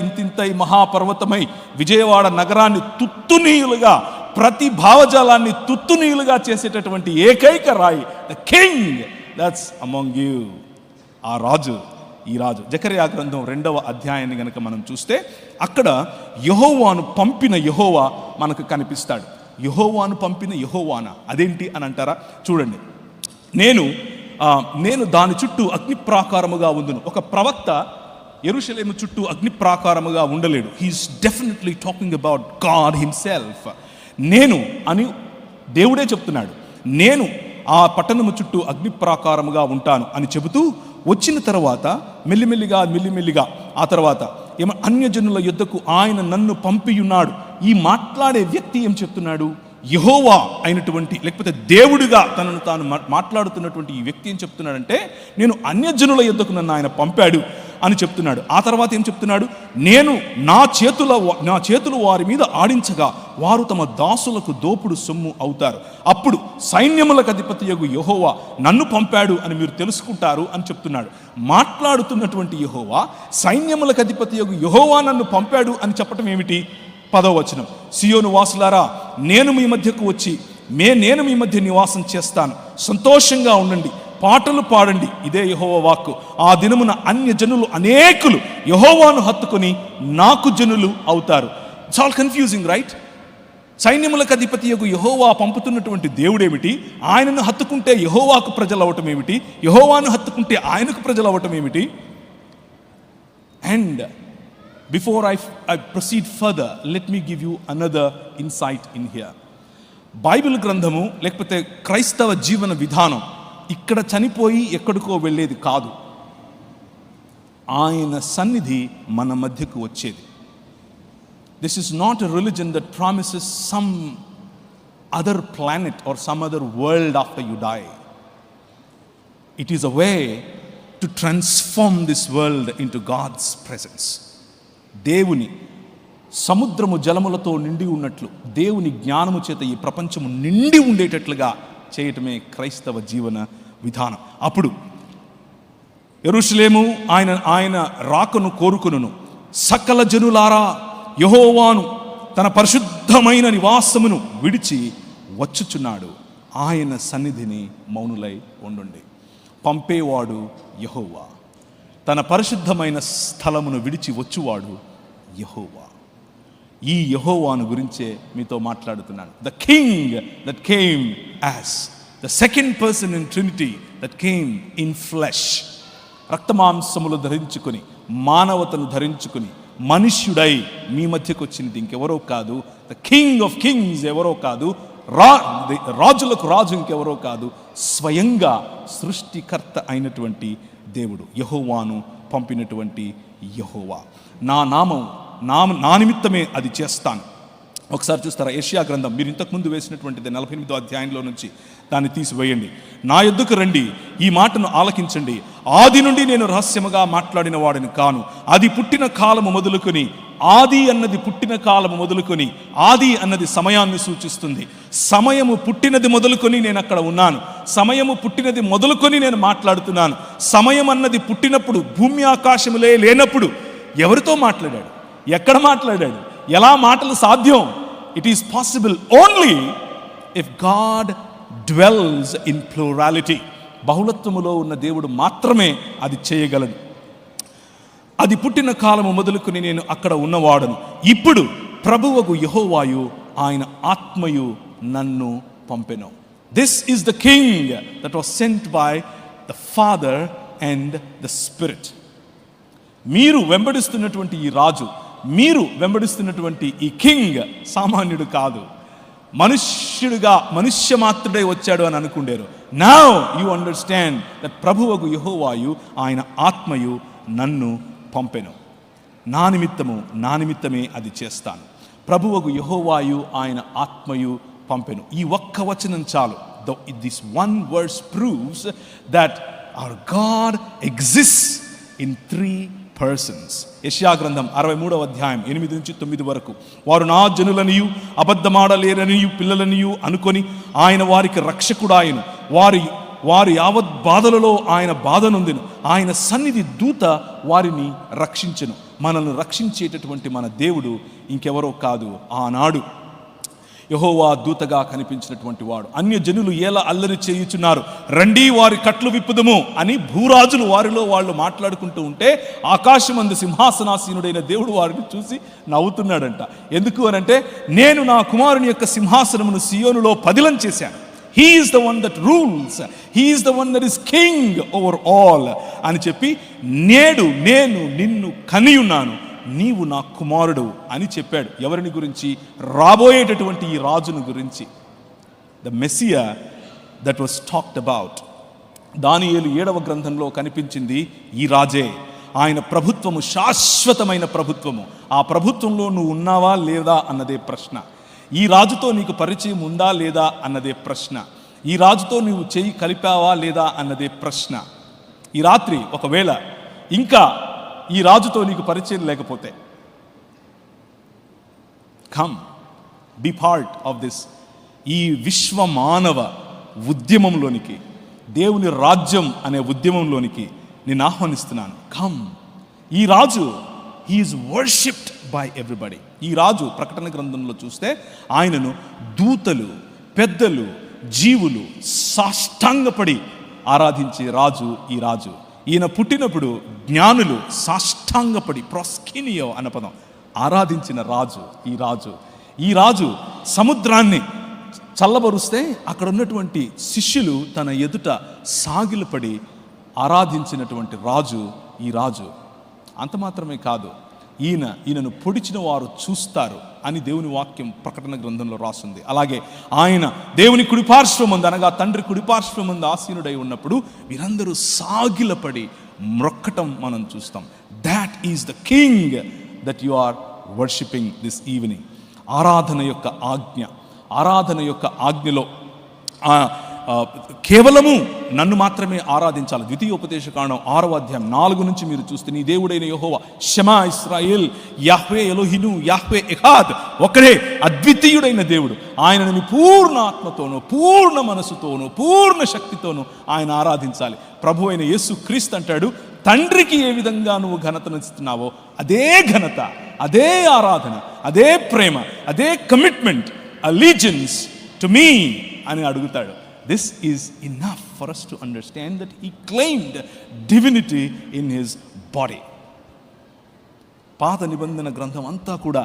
ఇంతింతై మహాపర్వతమై విజయవాడ నగరాన్ని తుత్తునీయులుగా, ప్రతి భావజాలాన్ని తుత్తునీయులుగా చేసేటటువంటి ఏకైక రాయి, the king that's among you. ఆ రాజు ఈ రాజు. జకర్యా గ్రంథం 2వ అధ్యాయాన్ని గనక మనం చూస్తే అక్కడ యెహోవాను పంపిన యెహోవా మనకు కనిపిస్తాడు. యెహోవాను పంపిన యెహోవానా అదేంటి అని అంటారా? చూడండి, నేను దాని చుట్టూ అగ్ని ప్రాకారముగా ఉందును. ఒక ప్రవక్త యెరూషలేము చుట్టూ అగ్ని ప్రాకారముగా ఉండలేడు. He is definitely talking about God himself. నేను అని దేవుడే చెప్తున్నాడు, నేను ఆ పట్టణము చుట్టూ అగ్ని ప్రాకారముగా ఉంటాను అని చెబుతూ వచ్చిన తర్వాత మెల్లిమెల్లిగా ఆ తర్వాత అన్యజనుల యుద్ధకు ఆయన నన్ను పంపియున్నాడు. ఈ మాట్లాడే వ్యక్తి ఏం చెప్తున్నాడు? యెహోవా అయినటువంటి, లేకపోతే దేవుడిగా తనను తాను మాట్లాడుతున్నటువంటి ఈ వ్యక్తి ఏం చెప్తున్నాడంటే, నేను అన్యజనుల యుద్ధకు నన్ను ఆయన పంపాడు అని చెప్తున్నాడు. ఆ తర్వాత ఏం చెప్తున్నాడు? నేను నా చేతులు వారి మీద ఆడించగా వారు తమ దాసులకు దోపుడు సొమ్ము అవుతారు. అప్పుడు సైన్యములకు అధిపతియగు యెహోవా నన్ను పంపాడు అని మీరు తెలుసుకుంటారు అని చెప్తున్నాడు. మాట్లాడుతున్నటువంటి యెహోవా సైన్యములకు అధిపతియగు యెహోవా నన్ను పంపాడు అని చెప్పటం ఏమిటి? 10వ వచనం, సియోను వాసులారా, నేను మీ మధ్యకు వచ్చి నేను మీ మధ్య నివాసం చేస్తాను. సంతోషంగా ఉండండి, పాటలు పాడండి. ఇదే యెహోవా వాక్కు. ఆ దినమున అన్యజనులు అనేకులు యెహోవాను హత్తుకొని నాకు జనులు అవుతారు. It's all confusing, right? సైన్యములకు అధిపతియగు యెహోవా పంపుతున్నటువంటి దేవుడేమిటి? ఆయనను హత్తుకుంటే యెహోవాకు ప్రజలు అవటం ఏమిటి? యెహోవాను హత్తుకుంటే ఆయనకు ప్రజలు అవటం ఏమిటి? And before I proceed further, let me give you another insight in here. Bible గ్రంథము లేకపోతే క్రైస్తవ జీవన విధానం ఇక్కడ చనిపోయి ఎక్కడికో వెళ్ళేది కాదు. ఆయన సన్నిధి మన మధ్యకు వచ్చేది. This is not a religion that promises some other planet or some other world after you die. It is a way to transform this world into God's presence. దేవుని సముద్రము జలములతో నిండి ఉన్నట్లు దేవుని జ్ఞానము చేత ఈ ప్రపంచము నిండి ఉండేటట్లుగా చేయటమే క్రైస్తవ జీవన విధానం. అప్పుడు యెరూషలేము ఆయన రాకను కోరుకొనును. సకల జనులారా, యెహోవాను తన పరిశుద్ధమైన నివాసమును విడిచి వచ్చుచున్నాడు. ఆయన సన్నిధిని మౌనులై ఉండుండి. పంపేవాడు యెహోవా, తన పరిశుద్ధమైన స్థలమును విడిచి వచ్చువాడు యెహోవా. ఈ యెహోవాను గురించే మీతో మాట్లాడుతున్నాను. The king that came as the second person in Trinity that came in flesh. రక్తమాంసములు ధరించుకొని, మానవతను ధరించుకొని, మనుష్యుడై మీ మధ్యకు వచ్చినది ఇంకెవరో కాదు. ద కింగ్ ఆఫ్ కింగ్స్ ఎవరో కాదు, రాజులకు రాజు ఇంకెవరో కాదు, స్వయంగా సృష్టికర్త అయినటువంటి దేవుడు, యెహోవాను పంపినటువంటి యెహోవా. నా నిమిత్తమే అది చేస్తాను. ఒకసారి చూస్తారా యెషయా గ్రంథం, మీరు ఇంతకుముందు వేసినటువంటిది 48వ అధ్యాయంలో నుంచి దాన్ని తీసివేయండి. నా యొద్దకు రండి, ఈ మాటను ఆలకించండి. ఆది నుండి నేను రహస్యముగా మాట్లాడిన వాడిని కాను. అది పుట్టిన కాలము మొదలుకొని, ఆది అన్నది పుట్టిన కాలము మొదలుకొని, ఆది అన్నది సమయాన్ని సూచిస్తుంది. సమయము పుట్టినది మొదలుకొని నేను అక్కడ ఉన్నాను. సమయము పుట్టినది మొదలుకొని నేను మాట్లాడుతున్నాను. సమయం అన్నది పుట్టినప్పుడు, భూమి ఆకాశములే లేనప్పుడు ఎవరితో మాట్లాడాడు? ఎక్కడ మాట్లాడాడు? ఎలా మాటలు సాధ్యం? It is possible only if God dwells in plurality. బహుళత్వములో ఉన్న దేవుడు మాత్రమే అది చేయగలడు. అది పుట్టిన కాలము మొదలుకొని నేను అక్కడ ఉన్నవాడను. ఇప్పుడు ప్రభువగు యెహోవాయు ఆయన ఆత్మయు నన్ను పంపెను. This is the king that was sent by the father and the spirit. మీరు వెంబడిస్తున్నటువంటి ఈ రాజు, మీరు వెంబడిస్తున్నటువంటి ఈ కింగ్ సామాన్యుడు కాదు. మనుష్య మాత్రుడై వచ్చాడు అని అనుకుండేరు. నౌ యు అండర్స్టాండ్ దట్ ప్రభువగు యెహోవాయు ఆయన ఆత్మయు నన్ను పంపెను. నా నిమిత్తమే అది చేస్తాను. ప్రభువగు యెహోవాయు ఆయన ఆత్మయు పంపెను. ఈ ఒక్క వచనం చాలు. This one verse proves that our God exists in 3 persons. యెషయా గ్రంథం 63వ అధ్యాయం 8 నుంచి 9 వరకు. వారు నా జనులనియు అబద్ధమాడలేరనియు పిల్లలనియు అనుకొని ఆయన వారికి రక్షకుడాయను. వారు యావత్ బాధలలో ఆయన బాధ నొందెను. ఆయన సన్నిధి దూత వారిని రక్షించెను. మనల్ని రక్షించేటటువంటి మన దేవుడు ఇంకెవరో కాదు. ఆనాడు యెహోవా దూతగా కనిపించినటువంటి వాడు. అన్యజనులు ఎలా అల్లరి చేయుచున్నారు, రండి వారి కట్లు విప్పుదము అని భూరాజులు వారిలో వాళ్ళు మాట్లాడుకుంటూ ఉంటే ఆకాశమందు సింహాసనాసీనుడైన దేవుడు వారిని చూసి నవ్వుతున్నాడంట. ఎందుకు అనంటే, నేను నా కుమారుని యొక్క సింహాసనమును సియోనులో పదిలం చేశాను. He is the one that rules. He is the one that is king over all అని చెప్పి, నేడు నేను నిన్ను కనియున్నాను, నీవు నా కుమారుడు అని చెప్పాడు. ఎవరిని గురించి? రాబోయేటటువంటి ఈ రాజును గురించి. The Messiah that was talked about. దానియేలు 7వ గ్రంథంలో కనిపించింది ఈ రాజే. ఆయన ప్రభుత్వము శాశ్వతమైన ప్రభుత్వము. ఆ ప్రభుత్వంలో నువ్వు ఉన్నావా లేదా అన్నదే ప్రశ్న. ఈ రాజుతో నీకు పరిచయం ఉందా లేదా అన్నదే ప్రశ్న. ఈ రాజుతో నీవు చేయి కలిపావా లేదా అన్నదే ప్రశ్న. ఈ రాత్రి ఒకవేళ ఇంకా ఈ రాజుతో నీకు పరిచయం లేకపోతే, come be part of this, ఈ విశ్వ మానవ ఉద్యమంలోనికి, దేవుని రాజ్యం అనే ఉద్యమంలోనికి నేను ఆహ్వానిస్తున్నాను. కమ్. ఈ రాజు హీఈస్ వర్షిప్డ్ బై ఎవ్రీబడి. ఈ రాజు ప్రకటన గ్రంథంలో చూస్తే ఆయనను దూతలు, పెద్దలు, జీవులు సాష్టాంగపడి ఆరాధించే రాజు ఈ రాజు. ఈయన పుట్టినప్పుడు జ్ఞానులు సాష్టాంగపడి, ప్రాస్కినియో అన్న పదం, ఆరాధించిన రాజు ఈ రాజు. ఈ రాజు సముద్రాన్ని చల్లబరుస్తే అక్కడ ఉన్నటువంటి శిష్యులు తన ఎదుట సాగిలపడి ఆరాధించినటువంటి రాజు ఈ రాజు. అంత మాత్రమే కాదు, ఈయనను పొడిచిన వారు చూస్తారు అని దేవుని వాక్యం ప్రకటన గ్రంథంలో రాస్తుంది. అలాగే ఆయన దేవుని కుడిపార్శ్వమందు, అనగా తండ్రి కుడిపార్శ్వమందు ఆసీనుడై ఉన్నప్పుడు వీరందరూ సాగిలపడి మ్రొక్కటం మనం చూస్తాం. That is the king that you are worshipping this evening. ఆరాధన యొక్క ఆజ్ఞ, ఆరాధన యొక్క ఆజ్ఞలో కేవలము నన్ను మాత్రమే ఆరాధించాలి. ద్వితీయోపదేశకాండం 6వ అధ్యాయం 4 నుంచి మీరు చూస్తే, నీ దేవుడైన యెహోవా షమా ఇశ్రాయేల్, యాహ్వే ఎలోహిను, యాహ్వే ఎహాద్, ఒకడే అద్వితీయుడైన దేవుడు. ఆయనను నీ పూర్ణ ఆత్మతోనూ, పూర్ణ మనసుతోనూ, పూర్ణ శక్తితోనూ ఆయన ఆరాధించాలి. ప్రభు అయిన యేసు క్రీస్తు అంటాడు, తండ్రికి ఏ విధంగా నువ్వు ఘనతనిస్తున్నావో అదే ఘనత, అదే ఆరాధన, అదే ప్రేమ, అదే కమిట్మెంట్, అలీజియన్స్ టు మీ అని అడుగుతాడు. This is enough for us to understand that he claimed divinity in his body. పాత నిబంధన గ్రంథం అంతా కూడా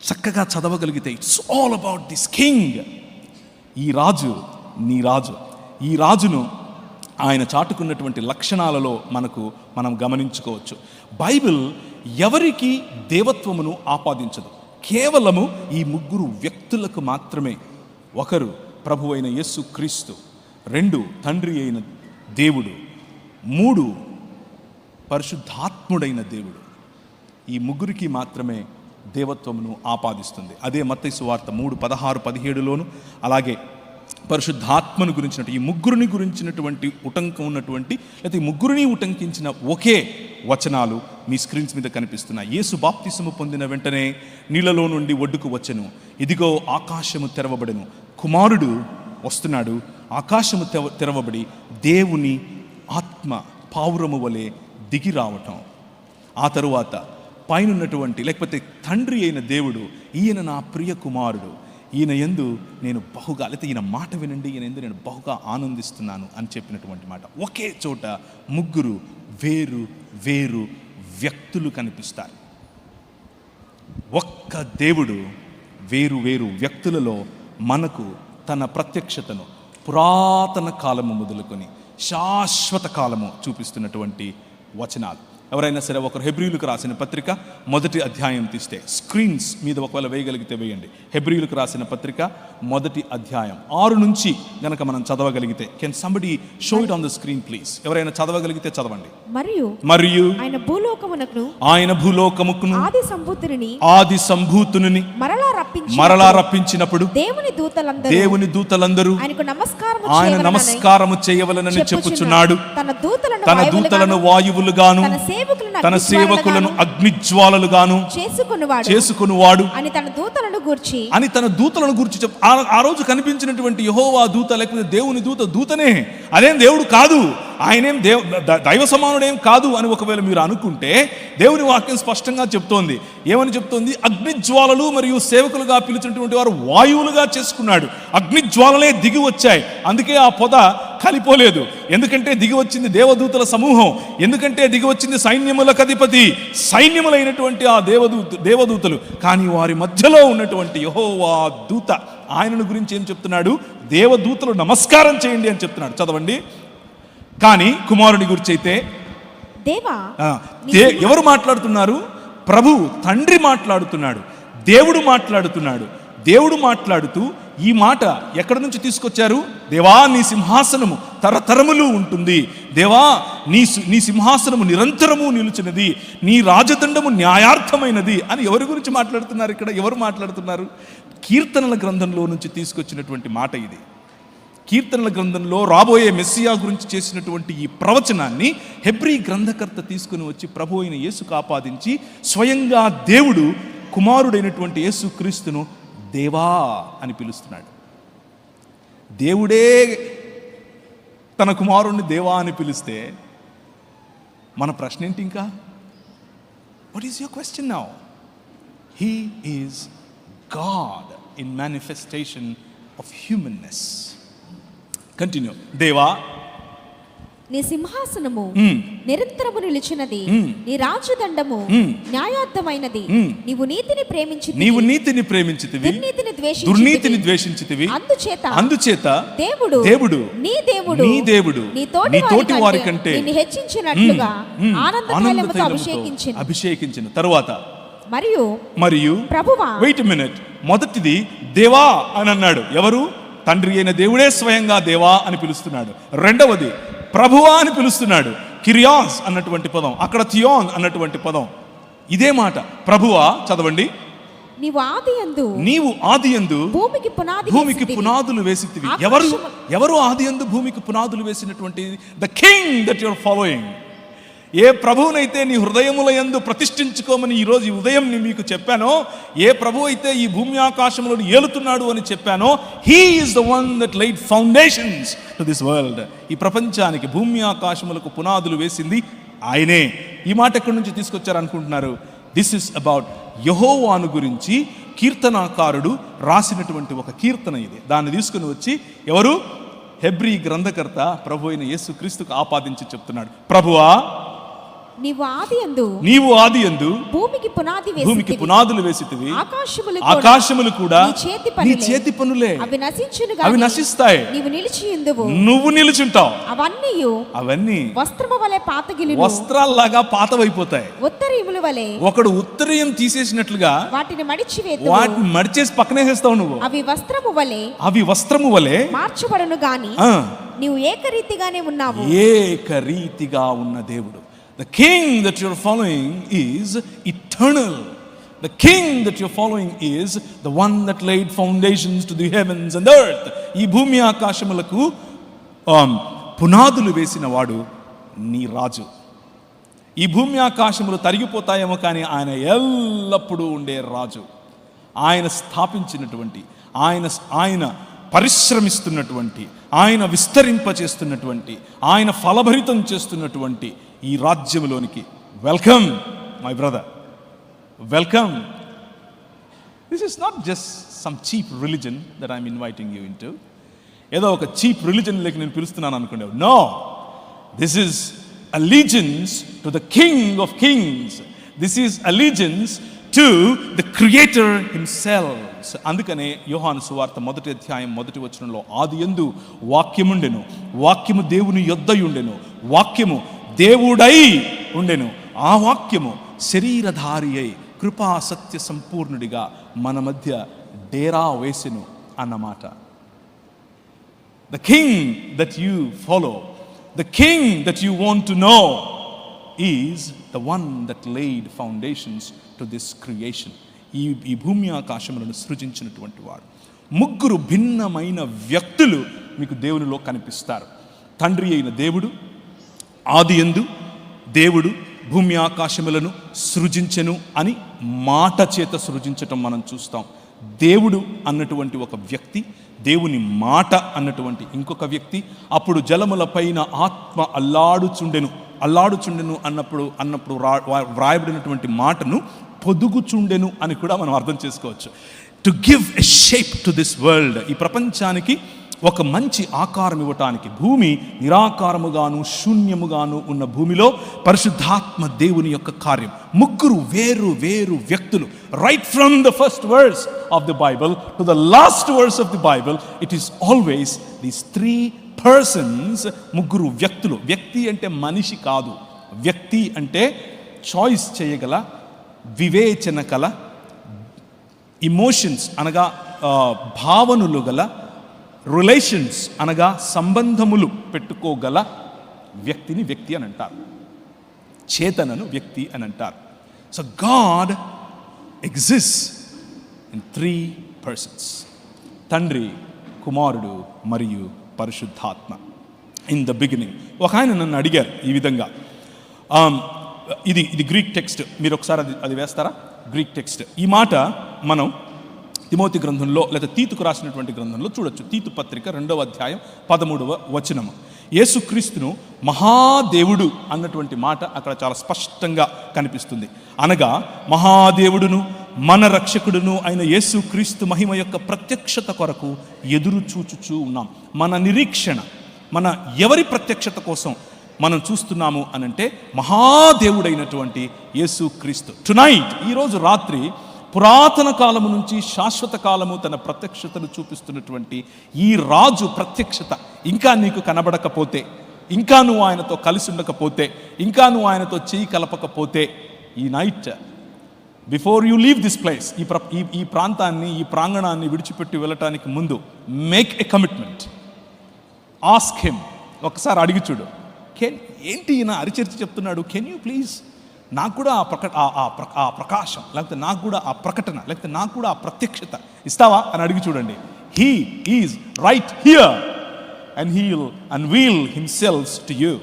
చక్కగా చదవగలిగితే it's all about this king. ఈ రాజు నీ రాజు. ఈ రాజును ఆయన చాటుకున్నటువంటి లక్షణాలలో మనం గమనించుకోవచ్చు. బైబిల్ ఎవరికి దేవత్వమును ఆపాదించదు. కేవలము ఈ 3 వ్యక్తులకు మాత్రమే. ఒకరు ప్రభు అయిన యేసు క్రీస్తు, 2 తండ్రి అయిన దేవుడు, 3 పరిశుద్ధాత్ముడైన దేవుడు. ఈ 3కి మాత్రమే దేవత్వమును ఆపాదిస్తుంది. అదే మత్తయి సువార్త 3:16-17లోను, అలాగే పరిశుద్ధాత్మను గురించినట్టు ఈ 3 గురించినటువంటి ఉటంకం ఉన్నటువంటి, లేకపోతే ఈ 3 ఉటంకించిన ఒకే వచనాలు మీ స్క్రీన్స్ మీద కనిపిస్తున్నాయి. యేసు బాప్తిసము పొందిన వెంటనే నీళ్ళలో నుండి ఒడ్డుకు వచ్చెను, ఇదిగో ఆకాశము తెరవబడెను, కుమారుడు వస్తున్నాడు, ఆకాశము తెరవబడి దేవుని ఆత్మ పావురము వలె దిగి రావటం. ఆ తరువాత పైనున్నటువంటి, లేకపోతే తండ్రి అయిన దేవుడు, ఈయన నా ప్రియ కుమారుడు, ఈయన యందు నేను బహుగా, లేకపోతే ఈయన మాట వినండి, ఈయన యందు నేను బహుగా ఆనందిస్తున్నాను అని చెప్పినటువంటి మాట. ఒకే చోట 3 వేరు వేరు వ్యక్తులు కనిపిస్తారు. ఒక్క దేవుడు వేరు వేరు వ్యక్తులలో మనకు తన ప్రత్యక్షతను పురాతన కాలము మొదలుకొని శాశ్వత కాలము చూపిస్తున్నటువంటి వచనాలు. ఎవరైనా సరే ఒకరు హెబ్రీయులకు రాసిన పత్రిక 1వ అధ్యాయం తీస్తే, స్క్రీన్స్ మీద ఒకవేళ వేయగలిగితే వేయండి. హెబ్రీయులకు రాసిన పత్రిక 1వ అధ్యాయం 6 నుంచి గనక మనం చదవగలిగితే, can somebody show it on the screen please. ఎవరైనా చదవగలిగితే చదవండి. మరియు ఆయన భూలోకముకును ఆది సంభూతుని మరలా రప్పించినప్పుడు దేవుని దూతలందరూ ఆయన నమస్కారము చేయవలనని చెప్పుచున్నాడు. తన దూతలను వాయువులుగాను తన సేవకులను అగ్నిజ్వాలలుగాను చేసుకొనువాడు అని తన దూతలను గూర్చి ఆ రోజు కనిపించినటువంటి యెహోవా దూత లేకపోతే దేవుని దూతనే, అదేం దేవుడు కాదు, ఆయనేం దైవ సమానుడేం కాదు అని ఒకవేళ మీరు అనుకుంటే, దేవుని వాక్యం స్పష్టంగా చెప్తోంది. ఏమని చెప్తోంది? అగ్నిజ్వాలలు మరియు సేవకులుగా పిలిచినటువంటి వారు వాయువులుగా చేసుకున్నాడు. అగ్నిజ్వాలలే దిగి వచ్చాయి, అందుకే ఆ పొద కలిపోలేదు. ఎందుకంటే దిగి వచ్చింది దేవదూతల సమూహం, ఎందుకంటే దిగి వచ్చింది సైన్యములకు అధిపతి, సైన్యములైనటువంటి ఆ దేవదూతలు. కానీ వారి మధ్యలో ఉన్నటువంటి యెహోవా దూత, ఆయనను గురించి ఏం చెప్తున్నాడు? దేవదూతలు నమస్కారం చేయండి అని చెప్తున్నాడు. చదవండి. కానీ కుమారుని గురించి అయితే ఎవరు మాట్లాడుతున్నారు? ప్రభు తండ్రి మాట్లాడుతున్నాడు, దేవుడు మాట్లాడుతున్నాడు. దేవుడు మాట్లాడుతూ ఈ మాట ఎక్కడి నుంచి తీసుకొచ్చారు? దేవా నీ సింహాసనము తరతరములు ఉంటుంది, దేవా నీ సింహాసనము నిరంతరము నిలుచున్నది, నీ రాజదండము న్యాయార్థమైనది అని ఎవరి గురించి మాట్లాడుతున్నారు? ఇక్కడ ఎవరు మాట్లాడుతున్నారు? కీర్తనల గ్రంథంలో నుంచి తీసుకొచ్చినటువంటి మాట ఇది. కీర్తనల గ్రంథంలో రాబోయే మెస్సియా గురించి చేసినటువంటి ఈ ప్రవచనాన్ని హెబ్రీ గ్రంథకర్త తీసుకుని వచ్చి ప్రభు అయిన యేసుకు ఆపాదించి స్వయంగా దేవుడు కుమారుడైనటువంటి యేసు క్రీస్తును దేవా అని పిలుస్తున్నాడు. దేవుడే తన కుమారుణ్ణి దేవా అని పిలిస్తే మన ప్రశ్న ఏంటి? ఇంకా what is your question now? He is God in manifestation of humanness. Continue. దేవా నీ సింహాసనము నిరంతరము నిలిచినది, నీ రాజదండము న్యాయార్థమైనది. నీవు నీతిని ప్రేమించితివి, దుర్నీతిని ద్వేషించితివి. అందుచేత దేవుడు నీ దేవుడు నీ తోటి వారి కంటే హెచ్చించినట్లుగా ఆనందతైలముతో అభిషేకించిన. తరువాత మరియు ప్రభువా, వెయిట్ ఎ మినిట్. మొదటిది దేవా అని అన్నాడు. ఎవరు? తండ్రి అయిన దేవుడే స్వయంగా దేవా అని పిలుస్తున్నాడు. రెండవది ప్రభువా అని పిలుస్తున్నాడు. కిరియాస్ అన్నటువంటి పదం, అక్కడ థియోన్ అన్నటువంటి పదం, ఇదే మాట. ప్రభువా, చదవండి. నీవు ఆదియందు భూమికి పునాదులు వేసితివి. ఎవరు ఆదియందు భూమికి పునాదులు వేసినటువంటి? The king that you are following. ఏ ప్రభువునైతే నీ హృదయముల యందు ప్రతిష్ఠించుకోమని ఈరోజు ఈ ఉదయం మీకు చెప్పానో, ఏ ప్రభు అయితే ఈ భూమి ఆకాశములను ఏలుతున్నాడు అని చెప్పానో, he is the one that laid foundations to this world. ఈ ప్రపంచానికి భూమి ఆకాశములకు పునాదులు వేసింది ఆయనే. ఈ మాట ఎక్కడి నుంచి తీసుకొచ్చారు అనుకుంటున్నారు? దిస్ ఇస్ అబౌట్ యెహోవాను గురించి కీర్తనాకారుడు రాసినటువంటి ఒక కీర్తన ఇది. దాన్ని తీసుకుని వచ్చి ఎవరు? హెబ్రీ గ్రంథకర్త ప్రభు అయిన యేసు క్రీస్తుకు ఆపాదించి చెప్తున్నాడు. ప్రభువా, నీవు ఆదియందు భూమికి పునాదులు వేసితివి, ఆకాశములు కూడా నీ చేతి పనులే, అవి నశిస్తాయి, నువ్వు నిలుచుంటావు. అవన్నీ వస్త్రాల్లాగా పాతవైపోతాయి. ఒకడు ఉత్తరీయం తీసేసినట్లుగా వాటిని మడిచేసి పక్కనేసేస్తావు నువ్వు. అవి వస్త్రము వలె మార్చబడును గాని నీవు ఏకరీతిగానే ఉన్నావు. ఏకరీతిగా ఉన్న దేవుడు. The king that you're following is eternal. The king that you're following is the one that laid foundations to the heavens and the earth. ఈ భూమి ఆకాశములకు పునాదులు వేసిన వాడు నీ రాజు. ఈ భూమి ఆకాశములు తరిగిపోతాయేమో కానీ ఆయన ఎల్లప్పుడూ ఉండే రాజు. ఆయన స్థాపించినటువంటి, ఆయన పరిశ్రమిస్తున్నటువంటి, ఆయన విస్తరింపచేస్తున్నటువంటి, ఆయన ఫలభరితం చేస్తున్నటువంటి ఈ రాజ్యములోనికి welcome my brother, welcome. This is not just some cheap religion that I'm inviting you into. ఏదో ఒక చీప్ రిలిజన్ లేక నేను పిలుస్తున్నాను అనుకోండి. No, this is allegiance to the king of kings. This is allegiance to the creator himself. అందుకనే యోహాను సువార్త 1వ అధ్యాయం 1వ వచనంలో ఆదియందు వాక్యముండెను, వాక్యము దేవుని యొద్దయుండెను, వాక్యము దేవుడై ఉండెను, ఆ వాక్యము శరీరధారి అయి కృపా సత్య సంపూర్ణుడిగా మన మధ్య డేరా వేసెను అన్నమాట. The king that you follow, the king that you want to know is the one that laid foundations to this creation. ఈ భూమి ఆకాశములను సృజించినటువంటి వాడు. ముగ్గురు భిన్నమైన వ్యక్తులు మీకు దేవునిలో కనిపిస్తారు. తండ్రి అయిన దేవుడు, ఆదియందు దేవుడు, భూమి ఆకాశములను సృజించెను అని మాట చేత సృజించటం మనం చూస్తాం. దేవుడు అన్నటువంటి ఒక వ్యక్తి, దేవుని మాట అన్నటువంటి ఇంకొక వ్యక్తి. అప్పుడు జలముల పైన ఆత్మ అల్లాడుచుండెను అన్నప్పుడు వ్రాయబడినటువంటి మాటను పొదుగుచుండెను అని కూడా మనం అర్థం చేసుకోవచ్చు. To give a shape to this world, ఈ ప్రపంచానికి ఒక మంచి ఆకారం ఇవ్వటానికి, భూమి నిరాకారముగాను శూన్యముగాను ఉన్న భూమిలో పరిశుద్ధాత్మ దేవుని యొక్క కార్యం. ముగ్గురు వేరు వేరు వ్యక్తులు, right from the first verse of the Bible to the last verse of the Bible, it is always these 3 persons, ముగ్గురు వ్యక్తులు. వ్యక్తి అంటే మనిషి కాదు, వ్యక్తి అంటే చాయిస్ చేయగల, వివేచన కల, ఇమోషన్స్ అనగా భావనలు గల, రిలేషన్స్ అనగా సంబంధములు పెట్టుకోగల వ్యక్తిని వ్యక్తి అని అంటారు. చేతనను వ్యక్తి అని అంటారు. So God exists in 3 persons, తండ్రి, కుమారుడు మరియు పరిశుద్ధాత్మ. In the beginning. ఒక ఆయన నన్ను అడిగారు ఈ విధంగా, ఇది గ్రీక్ టెక్స్ట్, మీరు ఒకసారి అది వేస్తారా? Greek text. ఈ మాట మనం తిమోతి గ్రంథంలో లేదా తీతుకు రాసినటువంటి గ్రంథంలో చూడొచ్చు. తీతు పత్రిక 2వ అధ్యాయం 13వ వచనము. యేసుక్రీస్తును మహాదేవుడు అన్నటువంటి మాట అక్కడ చాలా స్పష్టంగా కనిపిస్తుంది. అనగా మహాదేవుడును మన రక్షకుడును అయిన యేసుక్రీస్తు మహిమ యొక్క ప్రత్యక్షత కొరకు ఎదురు చూచుచూ ఉన్నాం. మన నిరీక్షణ, మన ఎవరి ప్రత్యక్షత కోసం మనం చూస్తున్నాము అనంటే మహాదేవుడైనటువంటి యేసుక్రీస్తు. టునైట్, ఈరోజు రాత్రి, పురాతన కాలము నుంచి శాశ్వత కాలము తన ప్రత్యక్షతను చూపిస్తున్నటువంటి ఈ రాజు ప్రత్యక్షత ఇంకా నీకు కనబడకపోతే, ఇంకా నువ్వు ఆయనతో కలిసి ఉండకపోతే, ఇంకా నువ్వు ఆయనతో చేయి కలపకపోతే, ఈ night before you leave this place, ఈ ప్రాంతాన్ని, ఈ ప్రాంగణాన్ని విడిచిపెట్టి వెళ్ళటానికి ముందు make a commitment. Ask him, ఒకసారి అడిగి చూడు. ఏంటి ఈయన అరిచర్చి చెప్తున్నాడు, కెన్ యూ ప్లీజ్ నాకు కూడా ఆ ప్రకాశం, లేకపోతే నాకు కూడా ఆ ప్రకటన, లేకపోతే నాకు కూడా ఆ ప్రత్యక్షత ఇస్తావా అని అడిగి చూడండి. He is right here and he will unveil himself to you.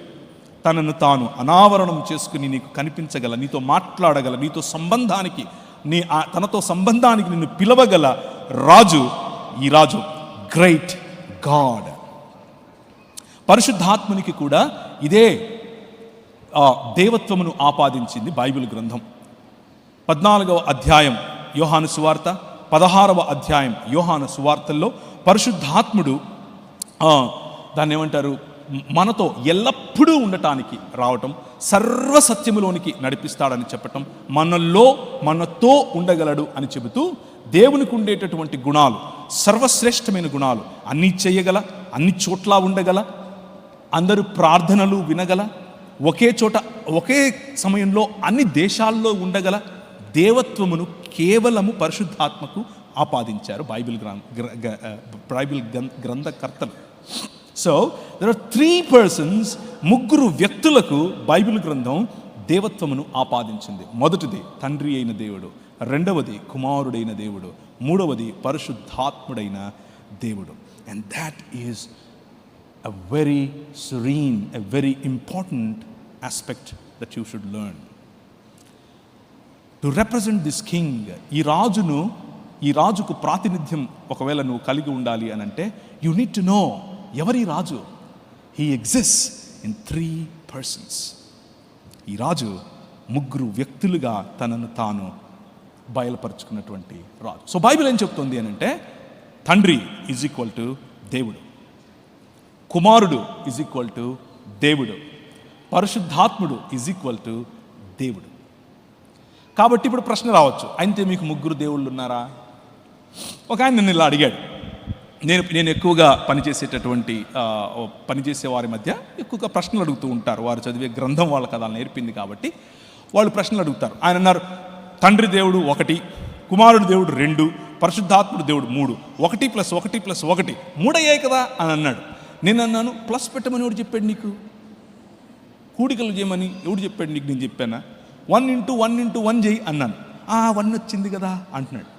తనను తాను అనావరణం చేసుకుని నీకు కనిపించగల, నీతో మాట్లాడగల, నీతో సంబంధానికి, తనతో సంబంధానికి నిన్ను పిలవగల రాజు ఈ రాజు, గ్రేట్ గాడ్. పరిశుద్ధాత్మనికి కూడా ఇదే దేవత్వమును ఆపాదించింది బైబిల్ గ్రంథం. 14వ అధ్యాయం యోహాను సువార్త, 16వ అధ్యాయం యోహాను సువార్తల్లో పరిశుద్ధాత్ముడు దాన్ని ఏమంటారు, మనతో ఎల్లప్పుడూ ఉండటానికి రావటం, సర్వసత్యములోనికి నడిపిస్తాడని చెప్పటం, మనతో ఉండగలడు అని చెబుతూ దేవునికి ఉండేటటువంటి గుణాలు, సర్వశ్రేష్టమైన గుణాలు, అన్నీ చేయగల, అన్ని చోట్ల ఉండగల, అందరూ ప్రార్థనలు వినగల, ఒకే చోట ఒకే సమయంలో అన్ని దేశాల్లో ఉండగల దేవత్వమును కేవలము పరిశుద్ధాత్మకు ఆపాదించారు బైబిల్ గ్రంథకర్తలు. సో దెర్ ఆర్ 3 persons, ముగ్గురు వ్యక్తులకు బైబిల్ గ్రంథం దేవత్వమును ఆపాదించింది. మొదటిది తండ్రి అయిన దేవుడు, రెండవది కుమారుడైన దేవుడు, మూడవది పరిశుద్ధాత్ముడైన దేవుడు. And that is a very serene, a very important aspect that you should learn. To represent this king, ఈ రాజుకు ప్రాతినిధ్యం ఒకవేళ నువ్వు కలిగి ఉండాలి అని అంటే, you need to know ఎవరి రాజు. He exists in 3 persons. ఈ రాజు ముగ్గురు వ్యక్తులుగా తనను తాను బయలుపరుచుకున్నటువంటి రాజు. సో బైబిల్ ఏం చెప్తుంది అని అంటే, తండ్రి ఈజ్ ఈక్వల్ టు దేవుడు, కుమారుడు ఈజ్ ఈక్వల్ టు దేవుడు, పరిశుద్ధాత్ముడు ఈజ్ ఈక్వల్ టు దేవుడు. కాబట్టి ఇప్పుడు ప్రశ్న రావచ్చు, అయితే మీకు ముగ్గురు దేవుళ్ళు ఉన్నారా? ఒక ఆయన నన్ను ఇలా అడిగాడు. నేను ఎక్కువగా పనిచేసే వారి మధ్య ఎక్కువగా ప్రశ్నలు అడుగుతూ ఉంటారు. వారు చదివే గ్రంథం వాళ్ళ కథ నేర్పింది కాబట్టి వాళ్ళు ప్రశ్నలు అడుగుతారు. ఆయన అన్నారు, తండ్రి దేవుడు 1, కుమారుడు దేవుడు 2, పరిశుద్ధాత్ముడు దేవుడు 3, 1 + 1 + 1 3 అయ్యాయి కదా అని అన్నాడు. నేను అన్నాను, ప్లస్ పెట్టమని ఎవడు చెప్పాడు నీకు? కూడికలు చేయమని ఎవడు చెప్పాడు నీకు? నేను చెప్పానా? 1 × 1 × 1 చేయి అన్నాను. 1 వచ్చింది కదా అంటున్నాడు.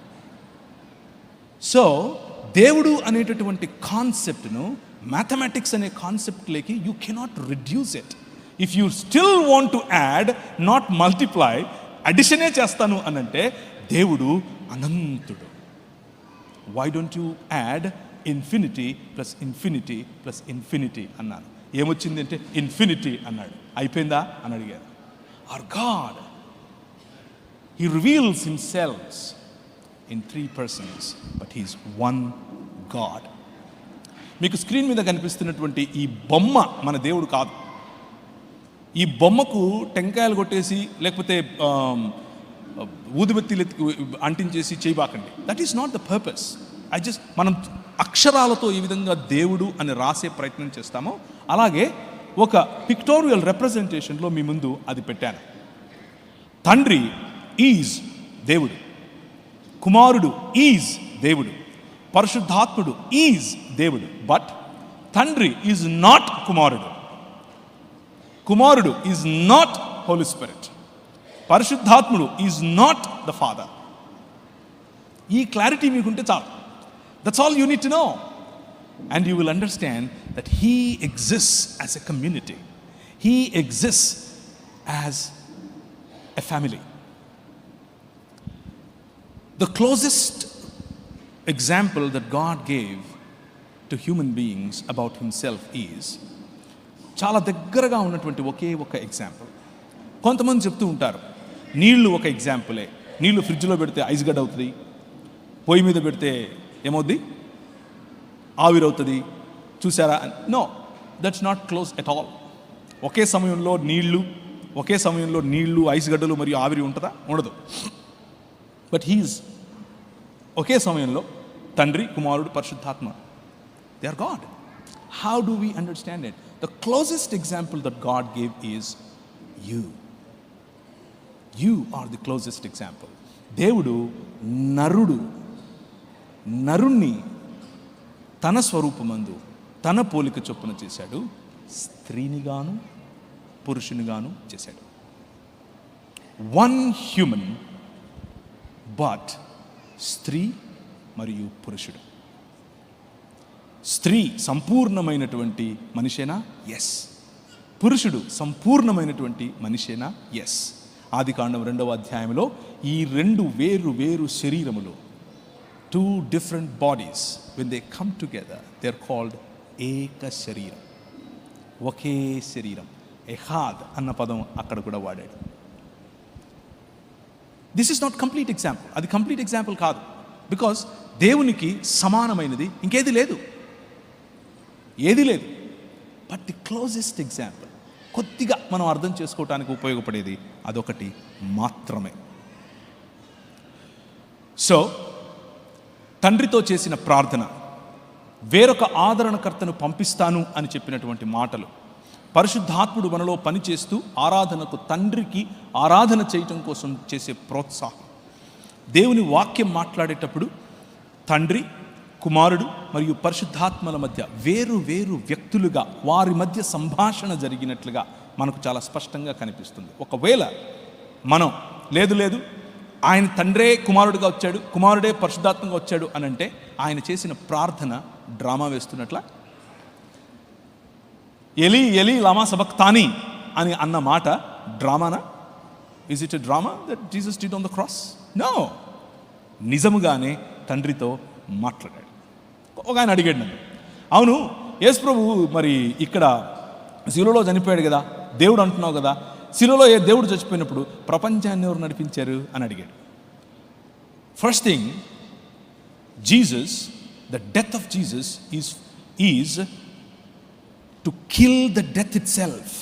సో దేవుడు అనేటటువంటి కాన్సెప్ట్ను, మ్యాథమెటిక్స్ అనే కాన్సెప్ట్లోకి you cannot reduce it. If you still want to add, not multiply, అడిషనే చేస్తాను అనంటే దేవుడు అనంతుడు. Why don't you add infinity plus infinity plus infinity అన్నాను. ఏమొచ్చింది అంటే ఇన్ఫినిటీ అన్నాడు. అయిపోయిందా అని అడిగారు. Our God, He reveals Himself in 3 persons, but He is one God. మీకు స్క్రీన్ మీద కనిపిస్తున్నటువంటి ఈ బొమ్మ మన దేవుడు కాదు. ఈ బొమ్మకు టెంకాయలు కొట్టేసి లేకపోతే ఊదుబత్తిలు అంటించేసి చేయబాకండి. That is not the purpose. మనం అక్షరాలతో ఈ విధంగా దేవుడు అని రాసే ప్రయత్నం చేస్తామో అలాగే ఒక పిక్టోరియల్ రిప్రజెంటేషన్లో మీ ముందు అది పెట్టాను. తండ్రి ఈజ్ దేవుడు, కుమారుడు ఈజ్ దేవుడు, పరిశుద్ధాత్ముడు ఈజ్ దేవుడు. బట్ తండ్రి ఈజ్ నాట్ కుమారుడు, కుమారుడు ఈజ్ నాట్ హోలీ స్పిరిట్, పరిశుద్ధాత్ముడు ఈజ్ నాట్ ద ఫాదర్. ఈ క్లారిటీ మీకుంటే చాలు. That's all you need to know. And you will understand that He exists as a community. He exists as a family. The closest example that God gave to human beings about Himself is చాలా దగ్గరగా ఉన్నటువంటి ఒకే ఒక example. కొంతమంది చెప్తూ ఉంటారు నీళ్లు ఒక ఎగ్జాంపులే, నీళ్లు ఫ్రిడ్జ్లో పెడితే ఐస్ గడ్డ అవుతుంది, పొయ్యి మీద పెడితే ఏమవుద్ది, ఆవిరవుతుంది, చూసారా? No, that's not close at all. ఒకే సమయంలో నీళ్లు ఐస్ గడ్డలు మరియు ఆవిరి ఉంటుందా? ఉండదు. బట్ హీఈస్ ఒకే సమయంలో తండ్రి, కుమారుడు, పరిశుద్ధాత్మ. They are God. How do we understand it? The closest example that God gave is you. You are the closest example. దేవుడు నరుణ్ణి తన స్వరూపమందు తన పోలిక చొప్పున చేశాడు, స్త్రీనిగాను పురుషునిగాను చేశాడు. వన్ హ్యూమన్, బట్ స్త్రీ మరియు పురుషుడు. స్త్రీ సంపూర్ణమైనటువంటి మనిషేనా? ఎస్. పురుషుడు సంపూర్ణమైనటువంటి మనిషేనా? ఎస్. ఆదికాండం 2వ అధ్యాయంలో ఈ 2 వేరు శరీరములు, 2 different bodies, when they come together, they are called ఏక శరీరం, ఒకే శరీరం. ఎహాద్ అన్న పదం అక్కడ కూడా వాడాడు. This is not complete example. అది కంప్లీట్ ఎగ్జాంపుల్ కాదు. బికాస్ దేవునికి సమానమైనది ఇంకేది లేదు, ఏది లేదు. బట్ ది క్లోజెస్ట్ ఎగ్జాంపుల్, కొద్దిగా మనం అర్థం చేసుకోవటానికి ఉపయోగపడేది అదొకటి మాత్రమే. సో తండ్రితో చేసిన ప్రార్థన, వేరొక ఆదరణకర్తను పంపిస్తాను అని చెప్పినటువంటి మాటలు, పరిశుద్ధాత్ముడు మనలో పనిచేస్తూ ఆరాధనకు, తండ్రికి ఆరాధన చేయటం కోసం చేసే ప్రోత్సాహం, దేవుని వాక్యం మాట్లాడేటప్పుడు తండ్రి, కుమారుడు మరియు పరిశుద్ధాత్మల మధ్య వేరు వ్యక్తులుగా వారి మధ్య సంభాషణ జరిగినట్లుగా మనకు చాలా స్పష్టంగా కనిపిస్తుంది. ఒకవేళ మనం లేదు ఆయన తండ్రే కుమారుడిగా వచ్చాడు, కుమారుడే పరిశుద్ధాత్మగా వచ్చాడు అని అంటే ఆయన చేసిన ప్రార్థన డ్రామా వేస్తున్నట్ల. ఎలీ లామా సబక్తాని అని అన్న మాట డ్రామానా? Is it a drama that Jesus did on the cross? No. నిజముగానే తండ్రితో మాట్లాడాడు. ఒక ఆయన అడిగాడు నన్ను, అవును యేసు ప్రభు మరి ఇక్కడ శిలువలో చనిపోయాడు కదా, దేవుడు అంటున్నావు కదా, శిలువలో దేవుడు చచ్చిపోయినప్పుడు ప్రపంచాన్ని ఎవరు నడిపించారు అని అడిగాడు. First thing, Jesus, the death of Jesus is to kill the death itself.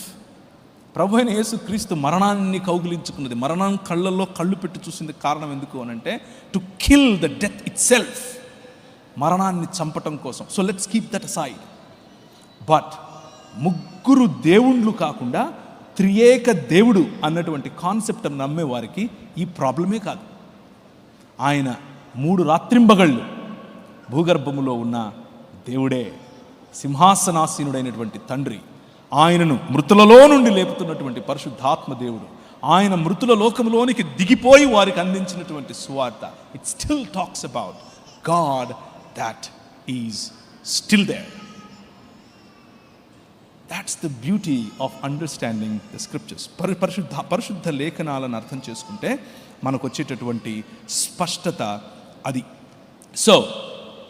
ప్రభు అయిన యేసు క్రీస్తు మరణాన్ని కౌగిలించుకున్నది, మరణం కళ్ళల్లో కళ్ళు పెట్టి చూసింది కారణం ఎందుకు అనంటే to kill the death it self, మరణాన్ని చంపటం కోసం. So let's keep that aside. But ముగ్గురు దేవుళ్ళు కాకుండా త్రియేక దేవుడు అన్నటువంటి కాన్సెప్ట్ నమ్మే వారికి ఈ ప్రాబ్లమే కాదు. ఆయన 3 రాత్రింబగళ్ళు భూగర్భములో ఉన్న దేవుడే, సింహాసనాసీనుడైనటువంటి తండ్రి, ఆయనను మృతులలో నుండి లేపుతున్నటువంటి పరిశుద్ధాత్మ దేవుడు, ఆయన మృతుల లోకంలోనికి దిగిపోయి వారికి అందించినటువంటి సువార్త. It still talks about God that is still there. That's the beauty of understanding the scriptures. పరిశుద్ధ లేఖనాలను అర్థం చేసుకుంటే మనకు వచ్చేటటువంటి స్పష్టత అది. సో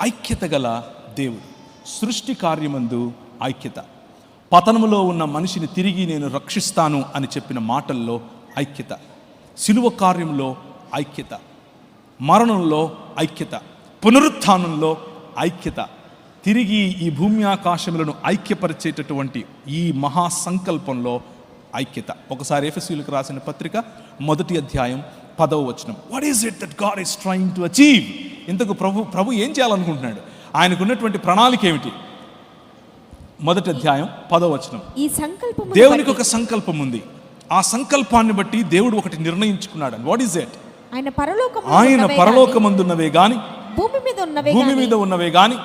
ఐక్యత గల దేవుడు, సృష్టి కార్యమందు ఐక్యత, పతనములో ఉన్న మనిషిని తిరిగి నేను రక్షిస్తాను అని చెప్పిన మాటల్లో ఐక్యత, శిలువ కార్యంలో ఐక్యత, మరణంలో ఐక్యత, పునరుత్థానంలో ఐక్యత, తిరిగి ఈ భూమి ఆకాశములను ఐక్యపరిచేటటువంటి ఈ మహాసంకల్పంలో ఐక్యత. ఒకసారి ఎఫెసీయులకు రాసిన పత్రిక 1వ అధ్యాయం 10వ వచనం. What is it that God is trying to achieve? ఇంతకు ప్రభు ఏం చేయాలనుకుంటున్నాడు? ఆయనకున్నటువంటి ప్రణాళిక ఏమిటి? 1వ అధ్యాయం 10వ వచనం. ఈ సంకల్పం, దేవునికి ఒక సంకల్పం ఉంది. ఆ సంకల్పాన్ని బట్టి దేవుడు ఒకటి నిర్ణయించుకున్నాడు. What is it? ఆయన పరలోకమందున్నవే గాని భూమి మీద ఉన్నవే గాని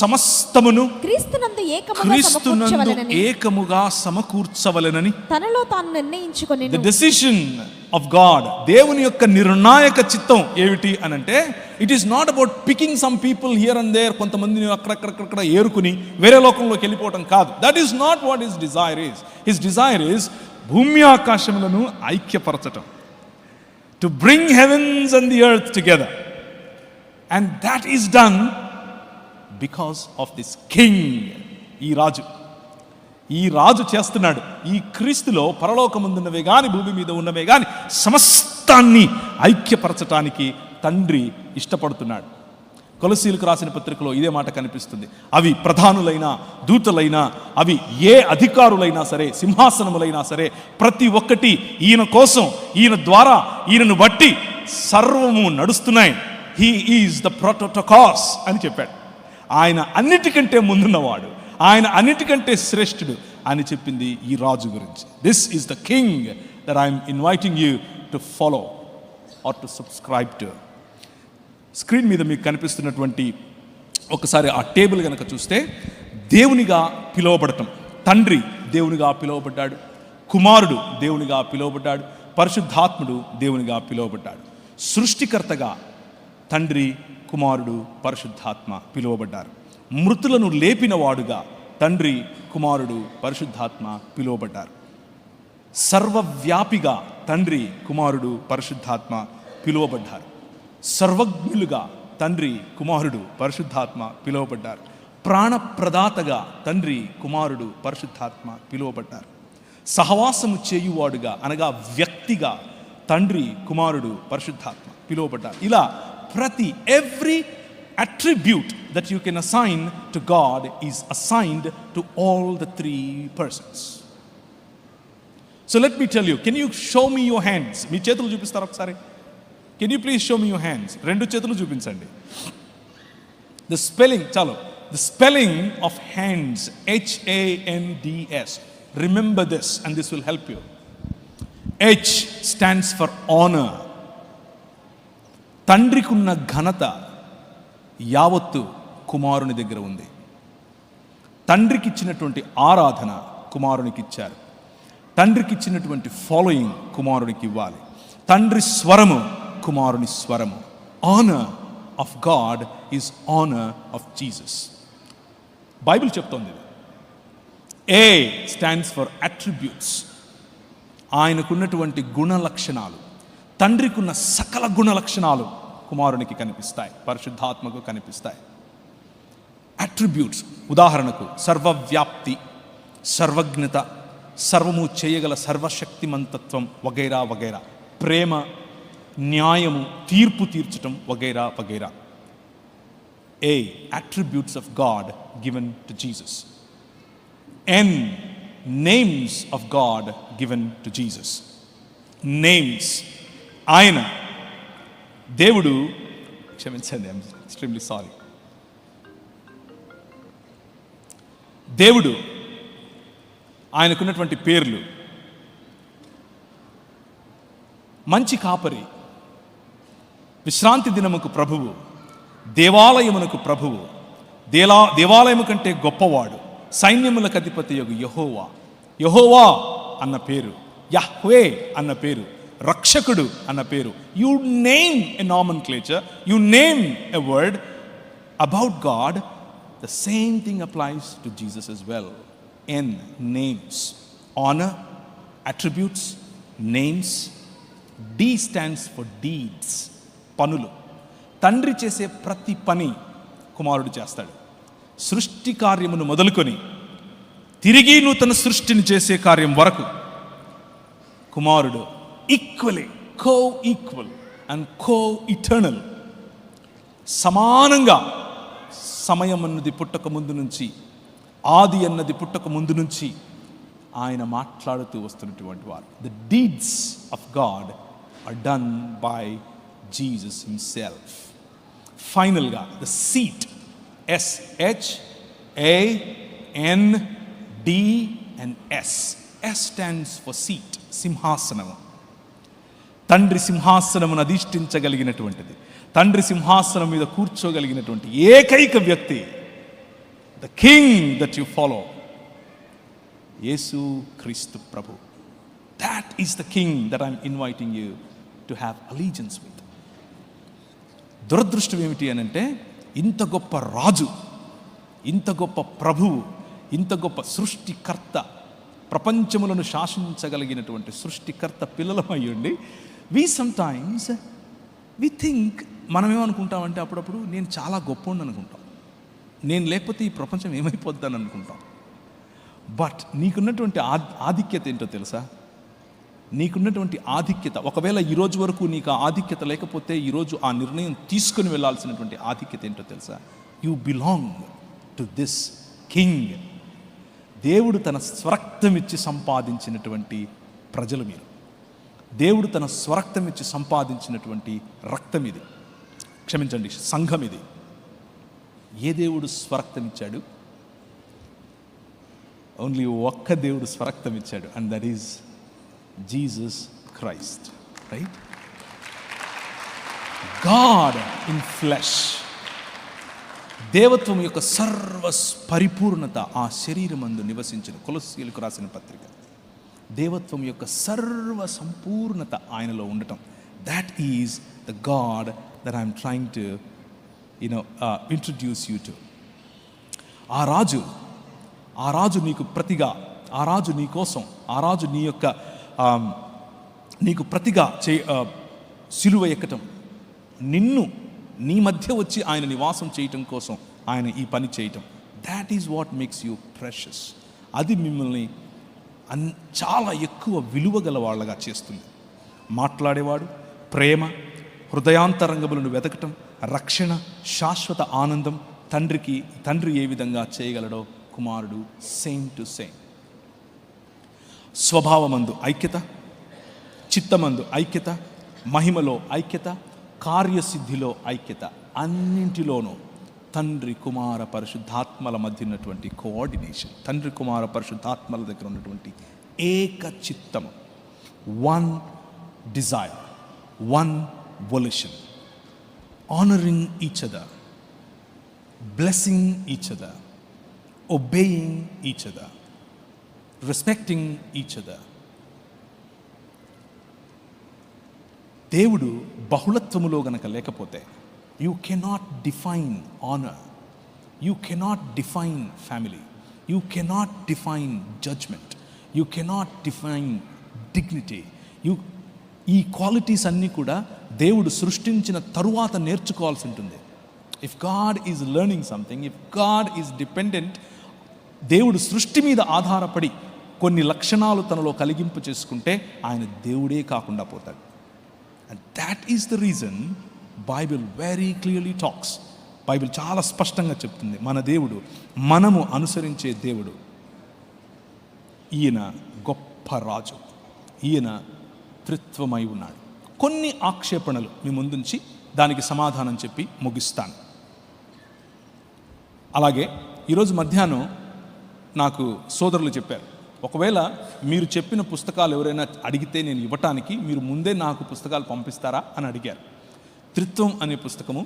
సమస్తమును క్రీస్తునందు ఏకముగా సమకూర్చవలెనని తనలో తాను నిర్ణయించుకొనెను. ది డెసిషన్ ఆఫ్ గాడ్, దేవుని యొక్క నిర్ణాయక చిత్తం ఏమిటి అనంటే, it is not about picking some people here and there, కొంతమందిని అక్కడక్కడ ఏరుకుని వేరే లోకంలోకి వెళ్ళిపోవటం కాదు. That is not what his desire is. His desire is భూమి ఆకాశములను ఐక్యపరచటం, to bring heavens and the earth together. And that is done because of this king. ఈ రాజు చేస్తున్నాడు. ఈ క్రీస్తులో పరలోకమందున్నవే గాని భూమి మీద ఉన్నవే గాని సమస్తాన్ని ఐక్యపరచటానికి తండ్రి ఇష్టపడుతున్నాడు. కొలసీలకు రాసిన పత్రికలో ఇదే మాట కనిపిస్తుంది. అవి ప్రధానులైనా దూతలైనా, అవి ఏ అధికారులైనా సరే, సింహాసనములైనా సరే, ప్రతి ఒక్కటి ఈయన కోసం, ఈయన ద్వారా, ఈయనను బట్టి సర్వము నడుస్తున్నాయి. హీ ఈజ్ ద ప్రోటోటోకాస్ అని చెప్పాడు. ఆయన అన్నిటికంటే ముందున్నవాడు, ఆయన అన్నిటికంటే శ్రేష్ఠుడు అని చెప్పింది ఈ రాజు గురించి. This is the king that I'm inviting you to follow are to subscribe to. Screen మీద మీకు కనిపిస్తున్నటువంటి ఒకసారి ఆ టేబుల్ కనుక చూస్తే, దేవునిగా పిలువబడటం, తండ్రి దేవునిగా పిలువబడ్డాడు, కుమారుడు దేవునిగా పిలువబడ్డాడు, పరిశుద్ధాత్ముడు దేవునిగా పిలువబడ్డాడు. సృష్టికర్తగా తండ్రి, కుమారుడు, పరిశుద్ధాత్మ పిలువబడ్డారు. మృతులను లేపినవాడుగా తండ్రి, కుమారుడు, పరిశుద్ధాత్మ పిలువబడ్డారు. సర్వవ్యాపిగా తండ్రి, కుమారుడు, పరిశుద్ధాత్మ పిలువబడ్డారు. సర్వజ్ఞులుగా తండ్రి, కుమారుడు, పరిశుద్ధాత్మ పిలువబడ్డారు. ప్రాణప్రదాతగా తండ్రి, కుమారుడు, పరిశుద్ధాత్మ పిలువబడ్డారు. సహవాసము చేయువాడుగా అనగా వ్యక్తిగా తండ్రి, కుమారుడు, పరిశుద్ధాత్మ పిలువబడ్డారు. ఇలా ప్రతి every attribute that you can assign to God is assigned to all the three persons. So let me tell you, can you show me your hands? మీ చేతులు చూపిస్తారా ఒకసారి? Can you please show me your hands? రెండు చేతులు చూపించండి. The spelling of hands, HANDS. Remember this and this will help you. H stands for honor. తండ్రికున్న ఘనత యావత్తు కుమారుని దగ్గర ఉంది. తండ్రికి ఇచ్చినటువంటి ఆరాధన కుమారునికి ఇచ్చారు. తండ్రికి ఇచ్చినటువంటి ఫాలోయింగ్ కుమారునికి ఇవ్వాలి. తండ్రి స్వరము కుమారుని స్వరము. Honour of God is honour of Jesus. Bible చెప్తోంది. A stands for attributes. ఆయనకున్నటువంటి గుణ లక్షణాలు, తండ్రికున్న సకల గుణ లక్షణాలు కుమారునికి కనిపిస్తాయి, పరిశుద్ధాత్మకు కనిపిస్తాయి. అట్రిబ్యూట్స్ ఉదాహరణకు సర్వవ్యాప్తి, సర్వజ్ఞత, సర్వము చేయగల సర్వశక్తిమంతత్వం వగైరా వగైరా, ప్రేమ, న్యాయము, తీర్పు తీర్చటం వగైరా వగైరా. A attributes of God given to Jesus. N names of God given to Jesus. Names. ఆయన దేవుడు, క్షమించండి, ఐఎమ్ ఎక్స్ట్రీమ్లీ సారీ. దేవుడు ఆయనకున్నటువంటి పేర్లు: మంచి కాపరి, విశ్రాంతి దినముకు ప్రభువు, దేవాలయమునకు ప్రభువు, దేవాలయము కంటే గొప్పవాడు, సైన్యములకు అధిపతి యొగు యెహోవా. యెహోవా అన్న పేరు, యహ్వే అన్న పేరు, రక్షకుడు అన్న పేరు. You name a నామన్క్లేచర్, you name a word about God, the same thing applies to Jesus as well. N, names. Honor, attributes, names. D stands for deeds, పనులు. తండ్రి చేసే ప్రతి పని కుమారుడు చేస్తాడు. సృష్టి కార్యమును మొదలుకొని తిరిగి నూతన సృష్టిని చేసే కార్యం వరకు కుమారుడు ఈక్వలీ కో-ఈక్వల్ అండ్ కో-ఇటర్నల్, సమానంగా సమయం అన్నది పుట్టక ముందు నుంచి, ఆది అన్నది పుట్టక ముందు నుంచి ఆయన మాట్లాడుతూ వస్తున్నటువంటి వారు. The deeds of God are done by Jesus himself. ఫైనల్గా the seat, SHAND S stands for seat, సింహాసనము. తండ్రి సింహాసనమును అధిష్ఠించగలిగినటువంటిది, తండ్రి సింహాసనం మీద కూర్చోగలిగినటువంటి ఏకైక వ్యక్తి, the king that you follow, Yesu Kristu ప్రభు. That is the king that I'm inviting you to have allegiance with. దురదృష్టం ఏమిటి అని అంటే, ఇంత గొప్ప రాజు, ఇంత గొప్ప ప్రభువు, ఇంత గొప్ప సృష్టికర్త, ప్రపంచములను శాసించగలిగినటువంటి సృష్టికర్త పిల్లలమయ్యండి, వి సమ్టైమ్స్ వి థింక్, మనం ఏమనుకుంటామంటే అప్పుడప్పుడు నేను చాలా గొప్పవాడిని అనుకుంటాం, నేను లేకపోతే ఈ ప్రపంచం ఏమైపోద్దని అనుకుంటాం. బట్ నీకున్నటువంటి ఆధిక్యత ఏంటో తెలుసా? నీకున్నటువంటి ఆధిక్యత, ఒకవేళ ఈరోజు వరకు నీకు ఆ ఆధిక్యత లేకపోతే ఈరోజు ఆ నిర్ణయం తీసుకుని వెళ్ళాల్సినటువంటి ఆధిక్యత ఏంటో తెలుసా? You belong to this king. దేవుడు తన స్వరక్తం ఇచ్చి సంపాదించినటువంటి ప్రజలు మీరు. దేవుడు తన స్వరక్తం ఇచ్చి సంపాదించినటువంటి రక్తం ఇది, క్షమించండి, సంఘం ఇది. ఏ దేవుడు స్వరక్తం ఇచ్చాడు? ఓన్లీ ఒక్క దేవుడు స్వరక్తం ఇచ్చాడు, and that is Jesus Christ, right? God in flesh. దేవత్వం యొక్క సర్వ పరిపూర్ణత ఆ శరీరమందు నివసించిన, కొలస్సీయులకు రాసిన పత్రిక, దేవత్వం యొక్క సర్వ సంపూర్ణత ఆయనలో ఉండటం. That is the God that I'm trying to introduce you to. ఆ రాజు నీకు ప్రతిగా, ఆ రాజు నీ కోసం, ఆ రాజు నీ యొక్క నీకు ప్రతిగా సిలువ ఎక్కటం, నిన్ను నీ మధ్య వచ్చి ఆయన నివాసం చేయటం కోసం ఆయన ఈ పని చేయటం. That is what makes you precious. అది మిమ్మల్ని చాలా ఎక్కువ విలువ గల వాళ్ళగా చేస్తుంది. మాట్లాడేవాడు, ప్రేమ, హృదయాంతరంగములను వెతకటం, రక్షణ, శాశ్వత ఆనందం తండ్రి ఏ విధంగా చేయగలడో కుమారుడు సేమ్ టు సేమ్. స్వభావమందు ఐక్యత, చిత్తమందు ఐక్యత, మహిమలో ఐక్యత, కార్యసిద్ధిలో ఐక్యత, అన్నింటిలోనూ తండ్రి కుమార పరిశుద్ధాత్మల మధ్య ఉన్నటువంటి కోఆర్డినేషన్, తండ్రి కుమార పరిశుద్ధాత్మల దగ్గర ఉన్నటువంటి ఏక చిత్తము, one desire, one volition, honouring each other, blessing each other, obeying each other, respecting each other. దేవుడు బహుళత్వములో గనక లేకపోతే you cannot define honour, you cannot define family, you cannot define judgement, you cannot define dignity. ఈ qualities అన్నీ కూడా దేవుడు సృష్టించిన తరువాత నేర్చుకోవాల్సి ఉంటుంది. If God is learning something, if God is dependent, దేవుడు సృష్టి మీద ఆధారపడి కొన్ని లక్షణాలు తనలో కలిగింపు చేసుకుంటే ఆయన దేవుడే కాకుండా పోతాడు. And that is the reason Bible very clearly talks. Bible చాలా స్పష్టంగా చెప్తుంది, మన దేవుడు, మనము అనుసరించే దేవుడు, ఈయన గొప్ప రాజు, ఈయన త్రిత్వమై ఉన్నాడు. కొన్ని ఆక్షేపణలు మీ ముందుంచి దానికి సమాధానం చెప్పి ముగిస్తాను. అలాగే ఈరోజు మధ్యాహ్నం నాకు సోదరులు చెప్పారు, ఒకవేళ మీరు చెప్పిన పుస్తకాలు ఎవరైనా అడిగితే నేను ఇవ్వటానికి మీరు ముందే నాకు పుస్తకాలు పంపిస్తారా అని అడిగారు. త్రిత్వం అనే పుస్తకము,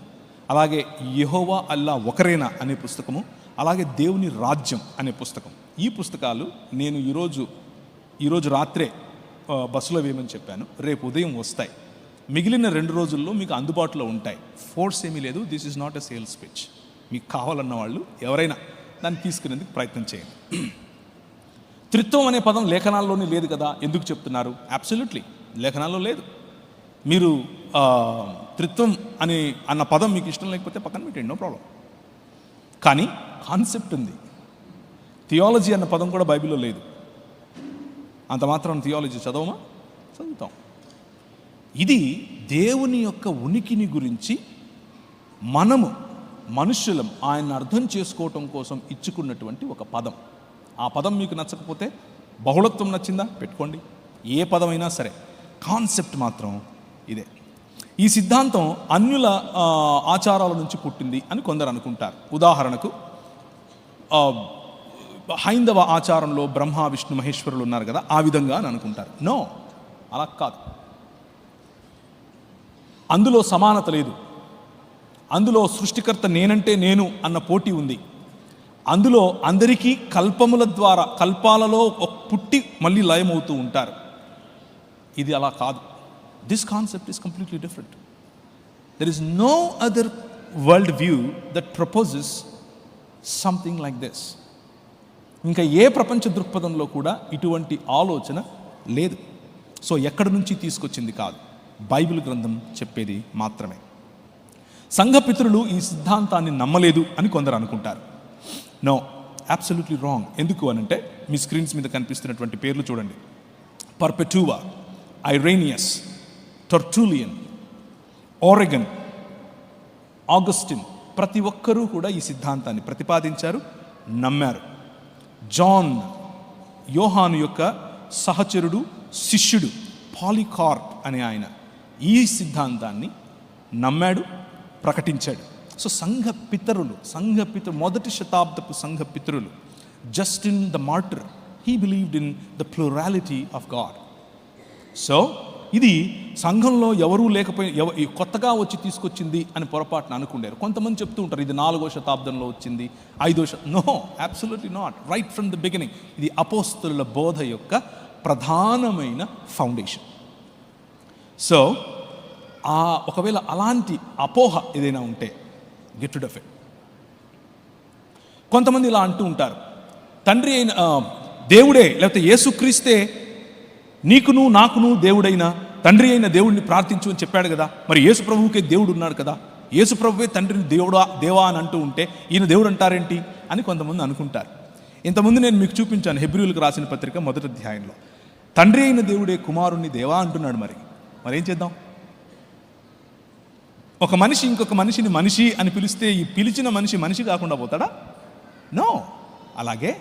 అలాగే యెహోవా అల్లా ఒకరేనా అనే పుస్తకము, అలాగే దేవుని రాజ్యం అనే పుస్తకం. ఈ పుస్తకాలు నేను ఈరోజు రాత్రే బస్సులో వేయమని చెప్పాను, రేపు ఉదయం వస్తాయి. మిగిలిన 2 రోజుల్లో మీకు అందుబాటులో ఉంటాయి. ఫోర్స్ ఏమీ లేదు, this is not a sales pitch. మీకు కావాలన్న వాళ్ళు ఎవరైనా దాన్ని తీసుకునేందుకు ప్రయత్నం చేయండి. త్రిత్వం అనే పదం లేఖనాల్లోనే లేదు కదా, ఎందుకు చెప్తున్నారు? అబ్సల్యూట్లీ లేఖనాల్లో లేదు. మీరు త్రిత్వం అన్న పదం మీకు ఇష్టం లేకపోతే పక్కన పెట్టండి, నో ప్రాబ్లం. కానీ కాన్సెప్ట్ ఉంది. థియాలజీ అన్న పదం కూడా బైబిల్లో లేదు. అంత మాత్రం థియాలజీ చదవమా? చదువుతాం. ఇది దేవుని యొక్క ఉనికిని గురించి మనుష్యులం ఆయన్ని అర్థం చేసుకోవటం కోసం ఇచ్చుకున్నటువంటి ఒక పదం. ఆ పదం మీకు నచ్చకపోతే, బహుళత్వం నచ్చిందా పెట్టుకోండి, ఏ పదమైనా సరే, కాన్సెప్ట్ మాత్రం ఇదే. ఈ సిద్ధాంతం అన్యుల ఆచారాల నుంచి పుట్టింది అని కొందరు అనుకుంటారు. ఉదాహరణకు హైందవ ఆచారంలో బ్రహ్మ విష్ణు మహేశ్వరులు ఉన్నారు కదా, ఆ విధంగా అని అనుకుంటారు. నో, అలా కాదు. అందులో సమానత లేదు. అందులో సృష్టికర్త నేనంటే నేను అన్న పోటీ ఉంది. అందులో అందరికీ కల్పముల ద్వారా, కల్పాలలో పుట్టి మళ్ళీ లయమవుతూ ఉంటారు. ఇది అలా కాదు. This concept is completely different. There is no other world view that proposes something like this. ఇంకా ఏ ప్రపంచ దృక్పథంలో కూడా ఇటువంటి ఆలోచన లేదు. సో ఎక్కడి నుంచి తీసుకొచ్చింది కాదు, బైబిల్ గ్రంథం చెప్పేది మాత్రమే. సంఘపితరులు ఈ సిద్ధాంతాన్ని నమ్మలేదు అని కొందరు అనుకుంటారు. No, absolutely wrong. ఎందుకు అనంటే మీ స్క్రీన్స్ మీద కనిపిస్తున్నటువంటి పేర్లు చూడండి. పర్పెటువా, ఐరేనియస్, టర్టూలియన్, ఓరెగన్, ఆగస్టిన్, ప్రతి ఒక్కరూ కూడా ఈ సిద్ధాంతాన్ని ప్రతిపాదించారు, నమ్మారు. జాన్, యోహాను యొక్క సహచరుడు, శిష్యుడు పాలికార్ప్ అనే ఆయన ఈ సిద్ధాంతాన్ని నమ్మాడు, ప్రకటించాడు. సో మొదటి శతాబ్దపు సంఘ పితరులు, Justin the Martyr, he believed in the plurality of God. So ఇది సంఘంలో ఎవరూ లేకపోయి కొత్తగా వచ్చి తీసుకొచ్చింది అని పొరపాటున అనుకున్నారు. కొంతమంది చెప్తూ ఉంటారు ఇది 4వ శతాబ్దంలో వచ్చింది, 5వ no, absolutely not. Right from the beginning ఇది అపోస్తలుల బోధ యొక్క ప్రధానమైన ఫౌండేషన్. సో ఒకవేళ అలాంటి అపోహ ఏదైనా ఉంటే గెట్ రిడ్ ఆఫ్ ఇట్. కొంతమంది ఇలా అంటూ ఉంటారు, తండ్రి అయిన దేవుడే లేకపోతే యేసుక్రీస్తే నీకును నాకును దేవుడైన తండ్రి అయిన దేవుడిని ప్రార్థించు అని చెప్పాడు కదా, మరి యేసు ప్రభువుకే దేవుడు ఉన్నాడు కదా, యేసు ప్రభువే తండ్రిని దేవా అని అంటూ ఉంటే ఈయన దేవుడు అంటారేంటి అని కొంతమంది అనుకుంటారు. ఇంతకుముందు నేను మీకు చూపించాను హెబ్రీయులకు రాసిన పత్రిక 1వ అధ్యాయంలో తండ్రి అయిన దేవుడే కుమారుణ్ణి దేవా అంటున్నాడు. మరేం చేద్దాం? ఒక మనిషి ఇంకొక మనిషిని మనిషి అని పిలిస్తే ఈ పిలిచిన మనిషి కాకుండా పోతాడా? నో. అలాగే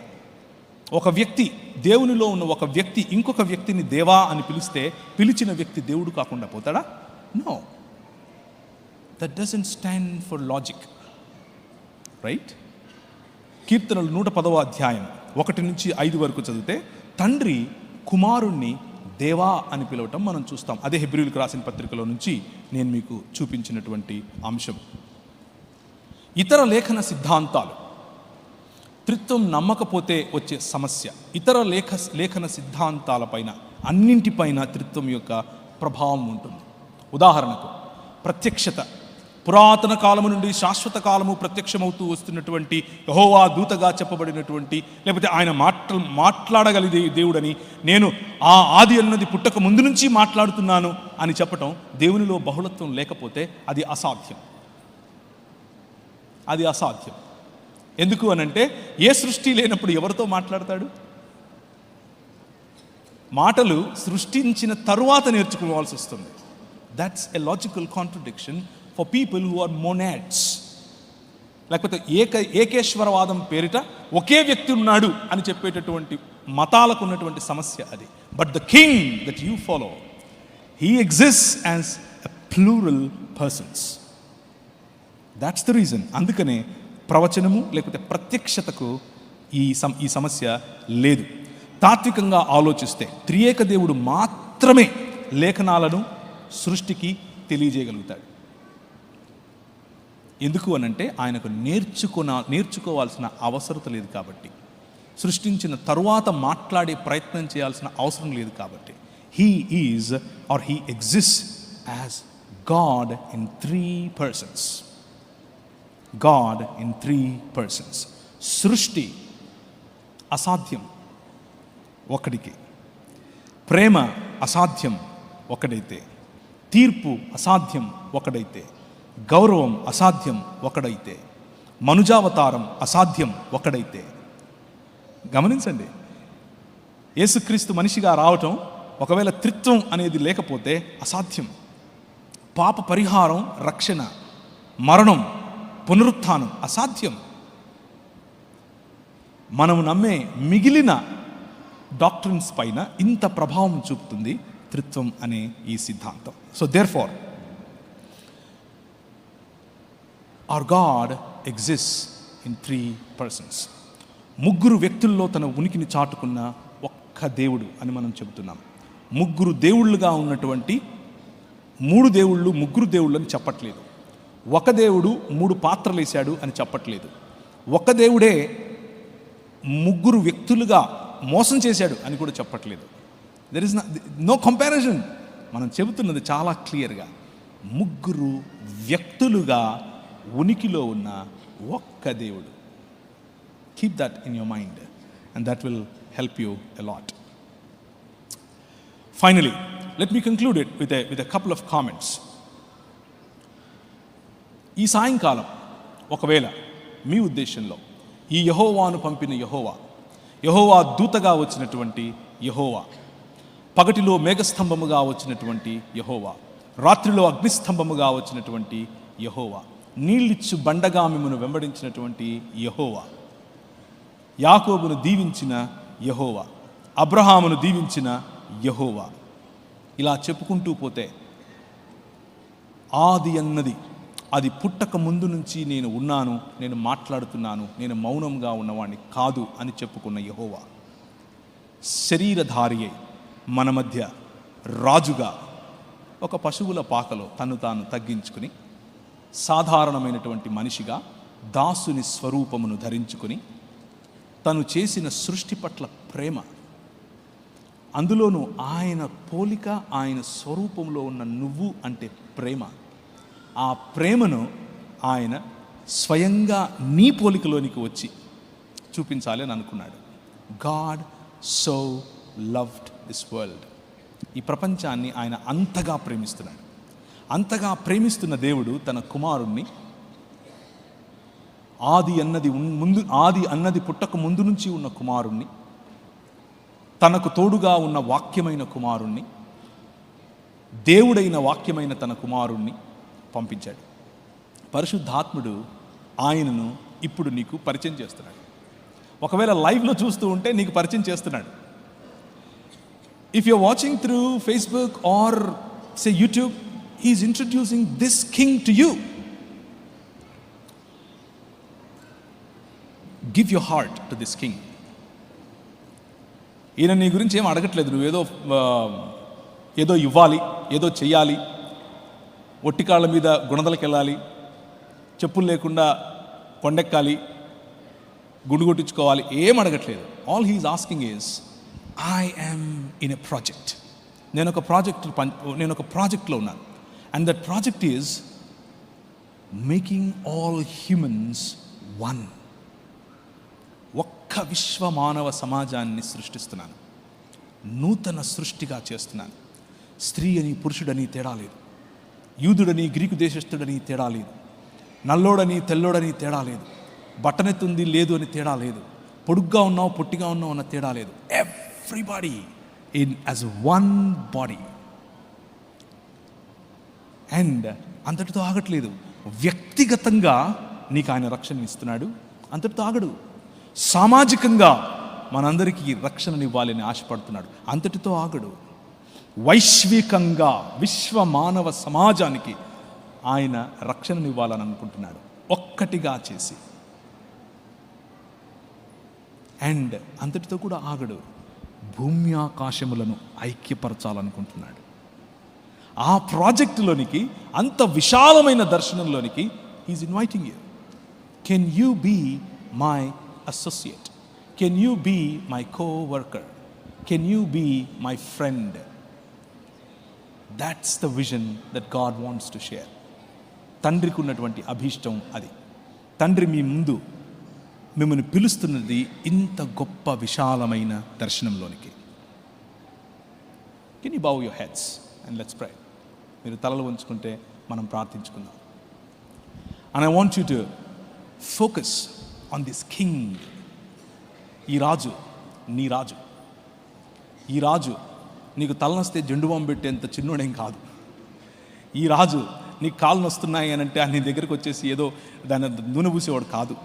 ఒక వ్యక్తి, దేవునిలో ఉన్న ఒక వ్యక్తి ఇంకొక వ్యక్తిని దేవా అని పిలిస్తే పిలిచిన వ్యక్తి దేవుడు కాకుండా పోతాడా? No. That doesn't stand for logic, right? కీర్తనలు 110వ అధ్యాయం 1 నుంచి 5 వరకు చదివితే తండ్రి కుమారుణ్ణి దేవా అని పిలవటం మనం చూస్తాం. అదే హెబ్రీయులకు రాసిన పత్రికలో నుంచి నేను మీకు చూపించినటువంటి అంశం. ఇతర లేఖన సిద్ధాంతాలు, త్రిత్వం నమ్మకపోతే వచ్చే సమస్య, ఇతర లేఖన సిద్ధాంతాలపైన అన్నింటిపైన త్రిత్వం యొక్క ప్రభావం ఉంటుంది. ఉదాహరణకు ప్రత్యక్షత, పురాతన కాలము నుండి శాశ్వత కాలము ప్రత్యక్షమవుతూ వస్తున్నటువంటి యెహోవా దూతగా చెప్పబడినటువంటి, లేకపోతే ఆయన మాట్లాడగలిగే దేవుడని, నేను ఆ ఆది అన్నది పుట్టక ముందు నుంచి మాట్లాడుతున్నాను అని చెప్పటం, దేవునిలో బహుళత్వం లేకపోతే అది అసాధ్యం. ఎందుకు అనంటే ఏ సృష్టి లేనప్పుడు ఎవరితో మాట్లాడతాడు? మాటలు సృష్టించిన తరువాత నేర్చుకోవాల్సి వస్తుంది. That's a logical contradiction for people who are monads. లేకపోతే ఏకేశ్వరవాదం పేరిట ఒకే వ్యక్తి ఉన్నాడు అని చెప్పేటటువంటి మతాలకు ఉన్నటువంటి సమస్య అది. But the king that you follow, he exists as a plural persons. That's the reason. అందుకనే ప్రవచనము లేకపోతే ప్రత్యక్షతకు ఈ సమస్య లేదు. తాత్వికంగా ఆలోచిస్తే త్రియేక దేవుడు మాత్రమే లేఖనాలను సృష్టికి తెలియజేయగలుగుతాడు. ఎందుకు అనంటే ఆయనకు నేర్చుకోవాల్సిన అవసరత లేదు కాబట్టి, సృష్టించిన తరువాత మాట్లాడే ప్రయత్నం చేయాల్సిన అవసరం లేదు కాబట్టి. He is or he exist as God in 3 persons. God in 3 persons. సృష్టి అసాధ్యం, ఒకడికి, ప్రేమ అసాధ్యం ఒకడైతే, తీర్పు అసాధ్యం ఒకడైతే, గౌరవం అసాధ్యం ఒకడైతే, మనుజావతారం అసాధ్యం ఒకడైతే. గమనించండి, యేసుక్రీస్తు మనిషిగా రావటం, ఒకవేళ త్రిత్వం అనేది లేకపోతే అసాధ్యం. పాప పరిహారం, రక్షణ, మరణం, పునరుత్థానం అసాధ్యం. మనము నమ్మే మిగిలిన డాక్ట్రిన్స్ పైన ఇంత ప్రభావం చూపుతుంది త్రిత్వం అనే ఈ సిద్ధాంతం. So therefore our God exists in 3 persons. ముగ్గురు వ్యక్తుల్లో తన ఉనికిని చాటుకున్న ఒక్క దేవుడు అని మనం చెబుతున్నాం. ముగ్గురు దేవుళ్ళుగా ఉన్నటువంటి 3 దేవుళ్ళు ముగ్గురు దేవుళ్ళు అని చెప్పట్లేదు. ఒక దేవుడు 3 పాత్రలు వేశాడు అని చెప్పట్లేదు. ఒక దేవుడే ముగ్గురు వ్యక్తులుగా మోసం చేశాడు అని కూడా చెప్పట్లేదు. There is no comparison. మనం చెబుతున్నది చాలా క్లియర్గా, ముగ్గురు వ్యక్తులుగా ఉనికిలో ఉన్న ఒక్క దేవుడు. Keep that in your mind and that will help you a lot. Finally let me conclude it with a couple of comments. ఈ సాయంకాలం ఒకవేళ మీ ఉద్దేశంలో ఈ యెహోవాను పంపిన యెహోవా దూతగా వచ్చినటువంటి యెహోవా, పగటిలో మేఘస్తంభముగా వచ్చినటువంటి యెహోవా, రాత్రిలో అగ్నిస్తంభముగా వచ్చినటువంటి యెహోవా, నీళ్ళిచ్చు బండగా మిమ్మను వెంబడించినటువంటి యెహోవా, యాకోబును దీవించిన యెహోవా, అబ్రహామును దీవించిన యెహోవా, ఇలా చెప్పుకుంటూ పోతే ఆది అన్నది, అది పుట్టక ముందు నుంచి నేను ఉన్నాను, నేను మాట్లాడుతున్నాను, నేను మౌనంగా ఉన్నవాడిని కాదు అని చెప్పుకున్న యెహోవా, శరీరధారి అయి మన మధ్య రాజుగా ఒక పశువుల పాకలో తను తాను తగ్గించుకుని సాధారణమైనటువంటి మనిషిగా దాసుని స్వరూపమును ధరించుకొని తను చేసిన సృష్టి పట్ల ప్రేమ, అందులోనూ ఆయన పోలిక, ఆయన స్వరూపంలో ఉన్న నువ్వు అంటే ప్రేమ, ఆ ప్రేమను ఆయన స్వయంగా నీ పోలికలోనికి వచ్చి చూపించాలి అని అనుకున్నాడు. God so loved this world. ఈ ప్రపంచాన్ని ఆయన అంతగా ప్రేమిస్తున్నాడు. అంతగా ప్రేమిస్తున్న దేవుడు తన కుమారుణ్ణి, ఆది అన్నది పుట్టక ముందు నుంచి ఉన్న కుమారుణ్ణి, తనకు తోడుగా ఉన్న వాక్యమైన కుమారుణ్ణి, దేవుడైన వాక్యమైన తన కుమారుణ్ణి పంపించాడు. పరిశుద్ధాత్ముడు ఆయనను ఇప్పుడు నీకు పరిచయం చేస్తున్నాడు. ఒకవేళ లైవ్లో చూస్తూ ఉంటే నీకు పరిచయం చేస్తున్నాడు. If you're watching through Facebook or say YouTube, he is introducing this king to you. Give your heart to this king. ఈయన నీ గురించి ఏం అడగట్లేదు. నువ్వు ఏదో ఇవ్వాలి, ఏదో చెయ్యాలి, ఒట్టికాళ్ళ మీద గుణదలకు వెళ్ళాలి, చెప్పులు లేకుండా కొండెక్కాలి, గుండు కొట్టించుకోవాలి, ఏం అడగట్లేదు. All he is asking is, I am in a project. నేను ఒక ప్రాజెక్ట్లో ఉన్నాను. And that project is making all humans one. ఒక్క విశ్వ మానవ సమాజాన్ని సృష్టిస్తున్నాను, నూతన సృష్టిగా చేస్తున్నాను. స్త్రీ అని పురుషుడని తేడా లేదు, యూదుడని గ్రీకు దేశస్థుడని తేడా లేదు, నల్లోడని తెల్లోడని తేడా లేదు, బట్టనెత్తుంది లేదు అని తేడా లేదు, పొడుగ్గా ఉన్నావు పొట్టిగా ఉన్నావు అన్న తేడా లేదు. Everybody in as one body. And అంతటితో ఆగట్లేదు. వ్యక్తిగతంగా నీకు ఆయన రక్షణ ఇస్తున్నాడు, అంతటితో ఆగడు. సామాజికంగా మనందరికీ రక్షణనివ్వాలని ఆశపడుతున్నాడు, అంతటితో ఆగడు. వైశ్వికంగా విశ్వ మానవ సమాజానికి ఆయన రక్షణనివ్వాలని అనుకుంటున్నాడు, ఒక్కటిగా చేసి. అండ్ అంతటితో కూడా ఆగడు, భూమి ఆకాశములను ఐక్యపరచాలనుకుంటున్నాడు. ఆ ప్రాజెక్టులోనికి, అంత విశాలమైన దర్శనంలోనికి he is inviting you. Can you be my associate? Can you be my coworker? Can you be my friend? That's the vision that God wants to share. తండ్రికి ఉన్నటువంటి అభీష్టం అది. తండ్రి మీ ముందు మిమ్మల్ని పిలుస్తున్నది ఇంత గొప్ప విశాలమైన దర్శనంలోనికి. Can you bow your heads and let's pray. మీరు తలలు వంచుకుంటే మనం ప్రార్థించుకుందాం. And I want you to focus on this king. ఈ రాజు నీ రాజు. ఈ రాజు నీకు తలనొస్తే జెండు బాంబు పెట్టేంత చిన్నోడేం కాదు. ఈ రాజు నీకు కాళ్ళు నొస్తున్నాయి అని అంటే నీ దగ్గరికి వచ్చేసి ఏదో దాన్ని నూనె పూసేవాడు కాదు.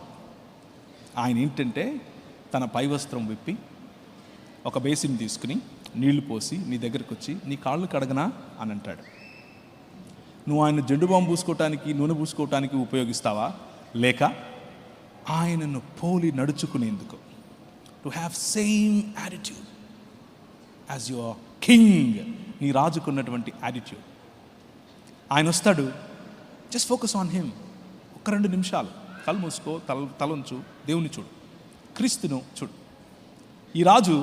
ఆయన ఏంటంటే తన పై వస్త్రం విప్పి ఒక బేసిన్ తీసుకుని నీళ్లు పోసి నీ దగ్గరికి వచ్చి నీ కాళ్ళు కడగనా అని అంటాడు. నువ్వు ఆయన జెండు బాంబు పూసుకోవటానికి నూనె పూసుకోవటానికి ఉపయోగిస్తావా, లేక ఆయనను పోలి నడుచుకునేందుకు, to have same attitude as your king, నీ రాజుకున్నటువంటి యాటిట్యూడ్. ఆయన వస్తాడు. Just focus on him. ఒక 2 నిమిషాలు కళ్ళు మూసుకో, తలంచు, దేవుని చూడు, క్రీస్తును చూడు. ఈ రాజు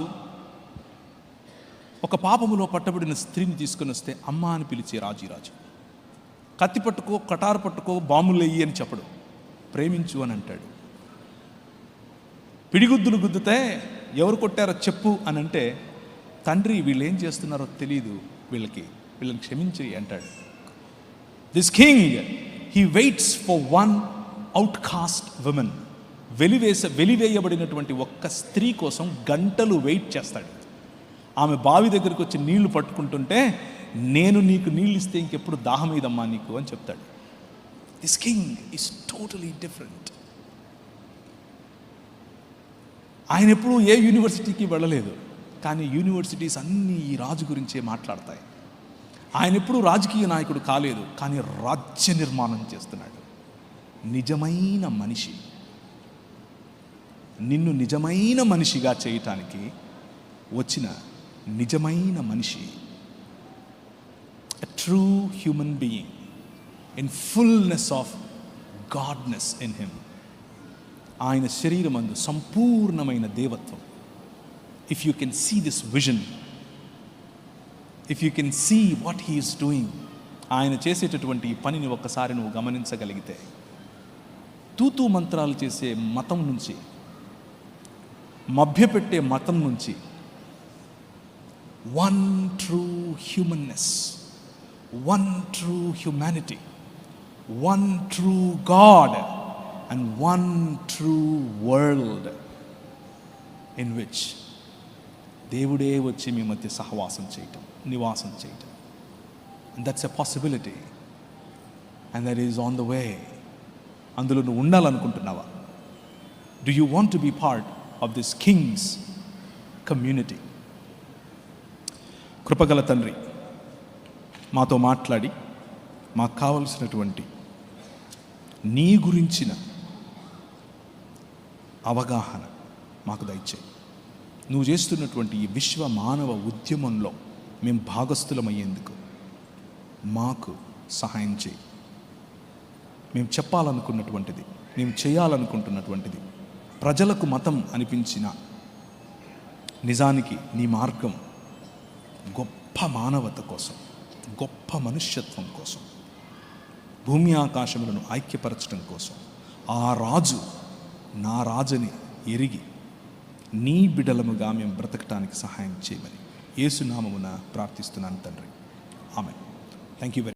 ఒక పాపములో పట్టబడిన స్త్రీని తీసుకొని వస్తే అమ్మ అని పిలిచే రాజు ఈ రాజు. కత్తి పట్టుకో, కటారు పట్టుకో, బాంబులు వెయ్యి అని చెప్పడు, ప్రేమించు అని అంటాడు. పిడిగుద్దులు గుద్దుతే ఎవరు కొట్టారో చెప్పు అని అంటే, తండ్రి వీళ్ళు ఏం చేస్తున్నారో తెలియదు, వీళ్ళని క్షమించి అంటాడు. This king he waits for one outcast women. వెలివేయబడినటువంటి ఒక్క స్త్రీ కోసం గంటలు వెయిట్ చేస్తాడు. ఆమె బావి దగ్గరికి వచ్చి నీళ్లు పట్టుకుంటుంటే, నేను నీకు నీళ్ళు ఇస్తే ఇంకెప్పుడు దాహం ఇదమ్మా నీకు అని చెప్తాడు. This king is totally different. ఆయన ఎప్పుడూ ఏ యూనివర్సిటీకి వెళ్ళలేదు, కానీ యూనివర్సిటీస్ అన్నీ ఈ రాజు గురించే మాట్లాడతాయి. ఆయన ఎప్పుడూ రాజకీయ నాయకుడు కాలేదు, కానీ రాజ్య నిర్మాణం చేస్తున్నాడు. నిజమైన మనిషి, నిన్ను నిజమైన మనిషిగా చేయటానికి వచ్చిన నిజమైన మనిషి, a true human being in fullness of godness in him. ఆయన శరీరమందు సంపూర్ణమైన దేవత్వం. If you can see this vision, if you can see what he is doing, ఆయన చేసేటటువంటి ఈ పనిని ఒక్కసారి నువ్వు గమనించగలిగితే, తూతూ మంత్రాలు చేసే మతం నుంచి, మభ్యపెట్టే మతం నుంచి, one true humanness, one true humanity, one true God, and one true world in which దేవుడే వచ్చి మీ మధ్య సహవాసం చేయటం, నివాసం చేయటం. And that's a possibility, and that is on the way. అందులో నువ్వు ఉండాలనుకుంటున్నావా? Do you want to be part of this king's community? కృపగల తండ్రి, మాతో మాట్లాడి మాకు కావలసినటువంటి నీ గురించిన అవగాహన మాకు దయచేయి. నువ్వు చేస్తున్నటువంటి ఈ విశ్వ మానవ ఉద్యమంలో మేము భాగస్థులమయ్యేందుకు మాకు సహాయం చేయి. మేము చెప్పాలనుకున్నటువంటిది, మేము చేయాలనుకుంటున్నటువంటిది ప్రజలకు మతం అనిపించిన, నిజానికి నీ మార్గం గొప్ప మానవత కోసం, గొప్ప మనుష్యత్వం కోసం, భూమి ఆకాశములను ఐక్యపరచడం కోసం. ఆ రాజు నా రాజుని ఎరిగి నీ బిడలముగా మేము బ్రతకటానికి సహాయం చేయమని యేసు నామమున ప్రార్థిస్తున్నాను తండ్రి. ఆమేన్. Thank you very